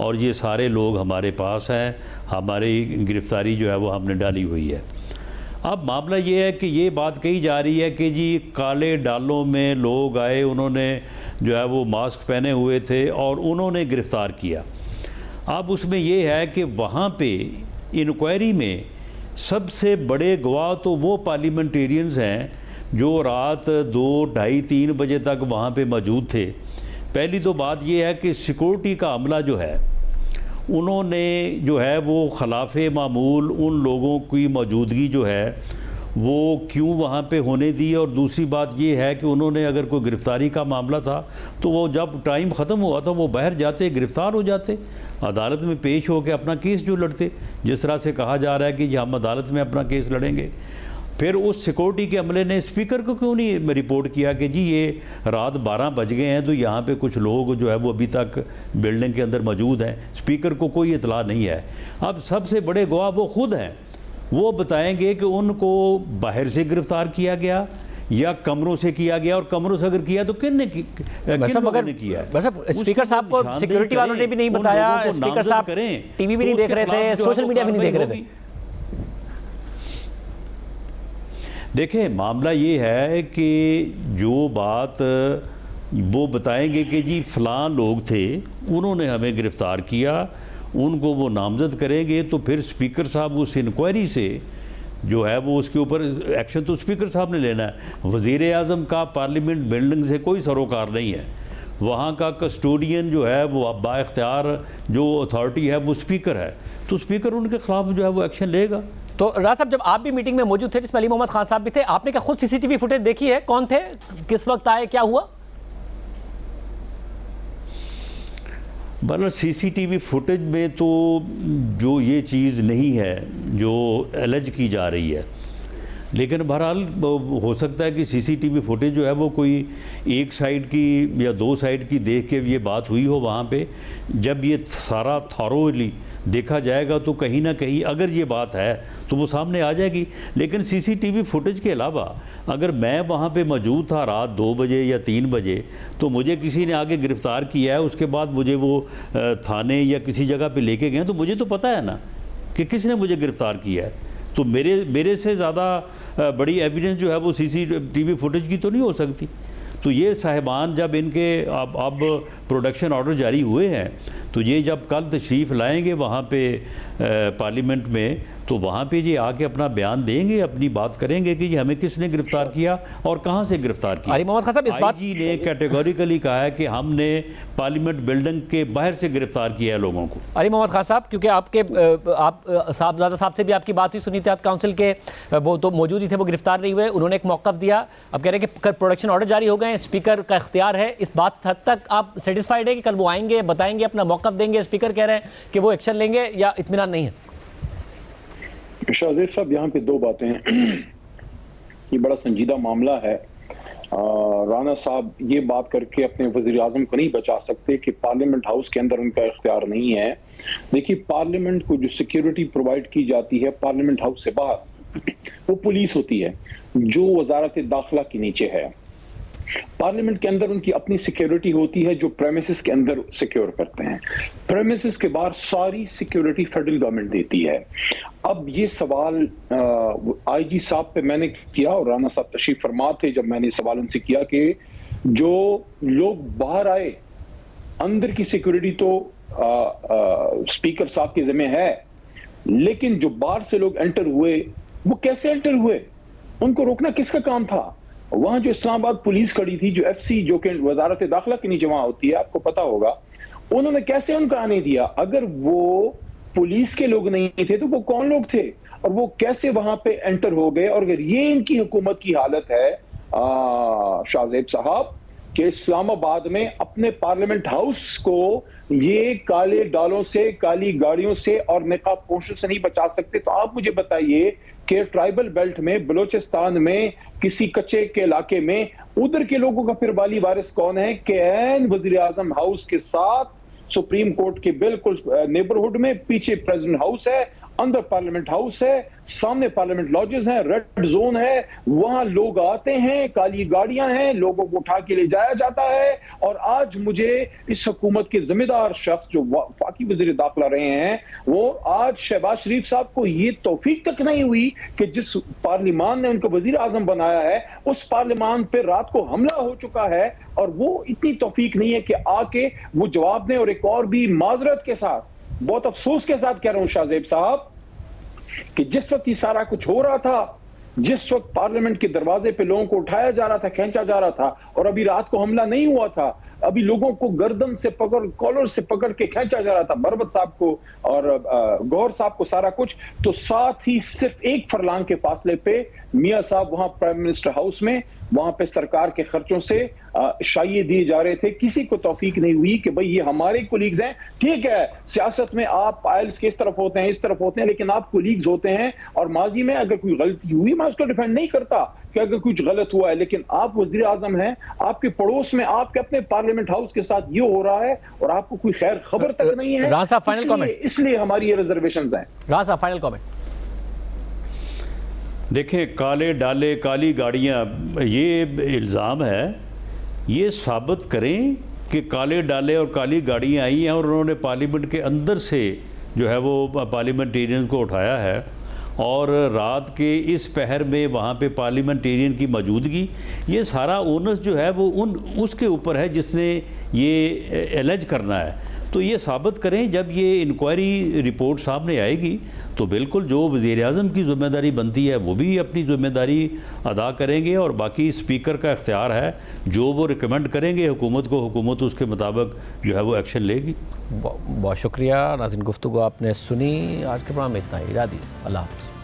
और ये सारे लोग हमारे पास हैं, हमारी गिरफ़्तारी जो है वो हमने डाली हुई है। अब मामला ये है कि ये बात कही जा रही है कि जी काले डालों में लोग आए, उन्होंने जो है वो मास्क पहने हुए थे और उन्होंने गिरफ़्तार किया। अब उसमें ये है कि वहाँ पे इंक्वायरी में सबसे बड़े गवाह तो वो पार्लियामेंटेरियंस हैं जो रात 2, ढाई, 3 बजे तक वहाँ पे मौजूद थे। पहली तो बात ये है कि सिक्योरिटी का अमला जो है उन्होंने जो है वो खिलाफ़े मामूल उन लोगों की मौजूदगी जो है वो क्यों वहाँ पे होने दी। और दूसरी बात ये है कि उन्होंने अगर कोई गिरफ़्तारी का मामला था तो वो जब टाइम ख़त्म हुआ था वो बाहर जाते, गिरफ़्तार हो जाते, अदालत में पेश होकर अपना केस जो लड़ते। जिस तरह से कहा जा रहा है कि हम अदालत में अपना केस लड़ेंगे। फिर उस सिक्योरिटी के अमले ने स्पीकर को क्यों नहीं रिपोर्ट किया कि जी ये रात 12 बज गए हैं तो यहाँ पे कुछ लोग जो है वो अभी तक बिल्डिंग के अंदर मौजूद हैं। स्पीकर को कोई इतला नहीं है। अब सबसे बड़े गवाह वो खुद हैं, वो बताएंगे कि उनको बाहर से गिरफ़्तार किया गया या कमरों से किया गया, और कमरों से अगर किया तो किन लोगों ने किया। स्पीकर साहब को सिक्योरिटी वालों ने भी नहीं बताया, स्पीकर साहब टीवी भी नहीं देख रहे थे, सोशल मीडिया भी नहीं देख रहे थे। देखें मामला ये है कि जो बात वो बताएंगे कि जी फ़लाँ लोग थे, उन्होंने हमें गिरफ़्तार किया, उनको वो नामज़द करेंगे, तो फिर स्पीकर साहब उस इंक्वायरी से जो है वो उसके ऊपर एक्शन तो स्पीकर साहब ने लेना है। वज़ीर आज़म का पार्लियामेंट बिल्डिंग से कोई सरोकार नहीं है। वहाँ का कस्टोडियन जो है वो बाइख्तियार जो अथॉरिटी है वो स्पीकर है, तो स्पीकर उनके ख़िलाफ़ जो है वो एक्शन लेगा। तो राज साहब, जब आप भी मीटिंग में मौजूद थे जिसमें अली मोहम्मद खान साहब भी थे, आपने क्या खुद सीसीटीवी फुटेज देखी है? कौन थे, किस वक्त आए, क्या हुआ? मतलब सीसीटीवी फुटेज में तो जो ये चीज़ नहीं है जो एलिज की जा रही है, लेकिन बहरहाल हो सकता है कि सीसीटीवी फुटेज जो है वो कोई एक साइड की या 2 साइड की देख के ये बात हुई हो वहाँ पे। जब ये सारा थॉरोली देखा जाएगा तो कहीं ना कहीं अगर ये बात है तो वो सामने आ जाएगी। लेकिन सीसीटीवी फुटेज के अलावा अगर मैं वहाँ पे मौजूद था रात 2 बजे या 3 बजे तो मुझे किसी ने आगे गिरफ़्तार किया है, उसके बाद मुझे वो थाने या किसी जगह पे लेके गए, तो मुझे तो पता है ना कि किसने मुझे गिरफ़्तार किया है। तो मेरे से ज़्यादा बड़ी एविडेंस जो है वो CCTV फुटेज की तो नहीं हो सकती। तो ये साहिबान जब इनके अब प्रोडक्शन ऑर्डर जारी हुए हैं, तो ये जब कल तशरीफ़ लाएंगे वहाँ पे पार्लियामेंट में, तो वहाँ पे ये आके अपना बयान देंगे, अपनी बात करेंगे कि हमें किसने गिरफ्तार किया और कहाँ से गिरफ्तार किया। अली मोहम्मद खान साहब, इस बात IG ने कैटेगोरिकली कहा है कि हमने पार्लियामेंट बिल्डिंग के बाहर से गिरफ्तार किया है लोगों को। अली मोहम्मद खान साहब, क्योंकि आप साहबजादा साहब से भी आपकी बात ही सुनी थी, काउंसिल के वो तो मौजूद ही थे, वो गिरफ्तार नहीं हुए, उन्होंने एक मौक़िफ़ दिया, अब कह रहे हैं कि प्रोडक्शन ऑर्डर जारी हो गए, स्पीकर का इख्तियार है। इस बात हद तक आप सेटिस्फाइड है कि कल वो आएंगे, बताएंगे, अपना मौक़िफ़ देंगे, स्पीकर कह रहे हैं कि वो एक्शन लेंगे, या इत्मीनान नहीं है? शाहजेब साहब, यहाँ पे दो बातें हैं। ये बड़ा संजीदा मामला है। राना साहब ये बात करके अपने वज़ीर आज़म को नहीं बचा सकते कि पार्लियामेंट हाउस के अंदर उनका इख्तियार नहीं है। देखिए, पार्लियामेंट को जो सिक्योरिटी प्रोवाइड की जाती है पार्लियामेंट हाउस से बाहर, वो पुलिस होती है जो वजारत दाखिला के नीचे है। पार्लियामेंट के अंदर उनकी अपनी सिक्योरिटी होती है जो प्रेमिसेस के अंदर सिक्योर करते हैं। प्रेमिसेस के बाहर सारी सिक्योरिटी फेडरल गवर्नमेंट देती है। अब ये सवाल IG साहब पे मैंने किया और राना साहब तशरीफ फरमा थे जब मैंने सवाल उनसे किया कि जो लोग बाहर आए, अंदर की सिक्योरिटी तो स्पीकर साहब के जिम्मे है, लेकिन जो बाहर से लोग एंटर हुए वो कैसे एंटर हुए, उनको रोकना किसका काम था? वहां जो इस्लामाबाद पुलिस खड़ी थी, जो FC जो कि वजारत दाखिला के नीचे वहां होती है, आपको पता होगा, उन्होंने कैसे उनका आने दिया? अगर वो पुलिस के लोग नहीं थे तो वो कौन लोग थे और वो कैसे वहां पे एंटर हो गए? और अगर ये इनकी हुकूमत की हालत है शाहजेब साहब कि इस्लामाबाद में अपने पार्लियामेंट हाउस को ये काले डालों से, काली गाड़ियों से और निकाब पोशों से नहीं बचा सकते, तो आप मुझे बताइए कि ट्राइबल बेल्ट में, बलोचिस्तान में, किसी कच्चे के इलाके में उधर के लोगों का फिर वाली वारिस कौन है कि ऐन वज़ीर आज़म हाउस के साथ सुप्रीम कोर्ट के बिल्कुल नेबरहुड में, पीछे प्रेसिडेंट हाउस है, अंदर पार्लियामेंट हाउस है, सामने पार्लियामेंट लॉजेस हैं, रेड जोन है, वहां लोग आते हैं, काली गाड़ियां हैं, लोगों को उठा के ले जाया जाता है। और आज मुझे इस हुकूमत के जिम्मेदार शख्स जो वफाकी वज़ीर दाखिला रहे हैं, वो आज शहबाज शरीफ साहब को ये तौफीक तक नहीं हुई कि जिस पार्लियामान ने उनको वज़ीर आज़म बनाया है, उस पार्लियामान पे रात को हमला हो चुका है और वो इतनी तौफीक नहीं है कि आके वो जवाब दें। और एक और भी माजरत के साथ, बहुत अफसोस के साथ कह रहा हूं शाहजेब साहब, कि जिस वक्त ये सारा कुछ हो रहा था, जिस वक्त पार्लियामेंट के दरवाजे पे लोगों को उठाया जा रहा था, खींचा जा रहा था, और अभी रात को हमला नहीं हुआ था, अभी लोगों को गर्दन से पकड़, कॉलर से पकड़ के खींचा जा रहा था, बरबत साहब को और गौहर साहब को, सारा कुछ, तो साथ ही सिर्फ एक फरलांग के फासले पे मियां साहब वहां प्राइम मिनिस्टर हाउस में, वहां पे सरकार के खर्चों से शाइए दिए जा रहे थे। किसी को तौफीक नहीं हुई कि भाई ये हमारे कोलीग्स हैं। ठीक है, सियासत में आप आयल्स किस तरफ होते हैं, इस तरफ होते हैं, लेकिन आप कोलीग्स होते हैं। और माजी में अगर कोई गलती हुई, मैं उसको डिफेंड नहीं करता कि अगर कुछ गलत हुआ है, लेकिन आप वज़ीर आज़म हैं, आपके पड़ोस में आपके अपने पार्लियामेंट हाउस के साथ ये हो रहा है और आपको कोई खैर खबर तक नहीं है। राजा फाइनल कमेंट, इसलिए हमारी ये रिजर्वेशंस हैं। राजा फाइनल कमेंट। देखें, काले डाले, काली गाड़ियाँ, ये इल्ज़ाम है, ये साबित करें कि काले डाले और काली गाड़ियाँ आई हैं और उन्होंने पार्लियामेंट के अंदर से जो है वो पार्लियामेंटेरियन को उठाया है, और रात के इस पहर में वहाँ पे पार्लियामेंटेरियन की मौजूदगी, ये सारा ओनस जो है वो उसके ऊपर है जिसने ये एलेज करना है। तो ये साबित करें, जब ये इंक्वायरी रिपोर्ट सामने आएगी तो बिल्कुल जो वज़ीर आज़म की ज़िम्मेदारी बनती है वो भी अपनी ज़िम्मेदारी अदा करेंगे, और बाकी स्पीकर का इख्तियार है, जो वो रिकमेंड करेंगे हुकूमत को, हुकूमत उसके मुताबिक जो है वो एक्शन लेगी। बहुत शुक्रिया नाज़रीन, गुफ्तगू आपने सुनी। आज के प्रोग्राम में इतना ही। इरादी, अल्लाह हाफ़िज़।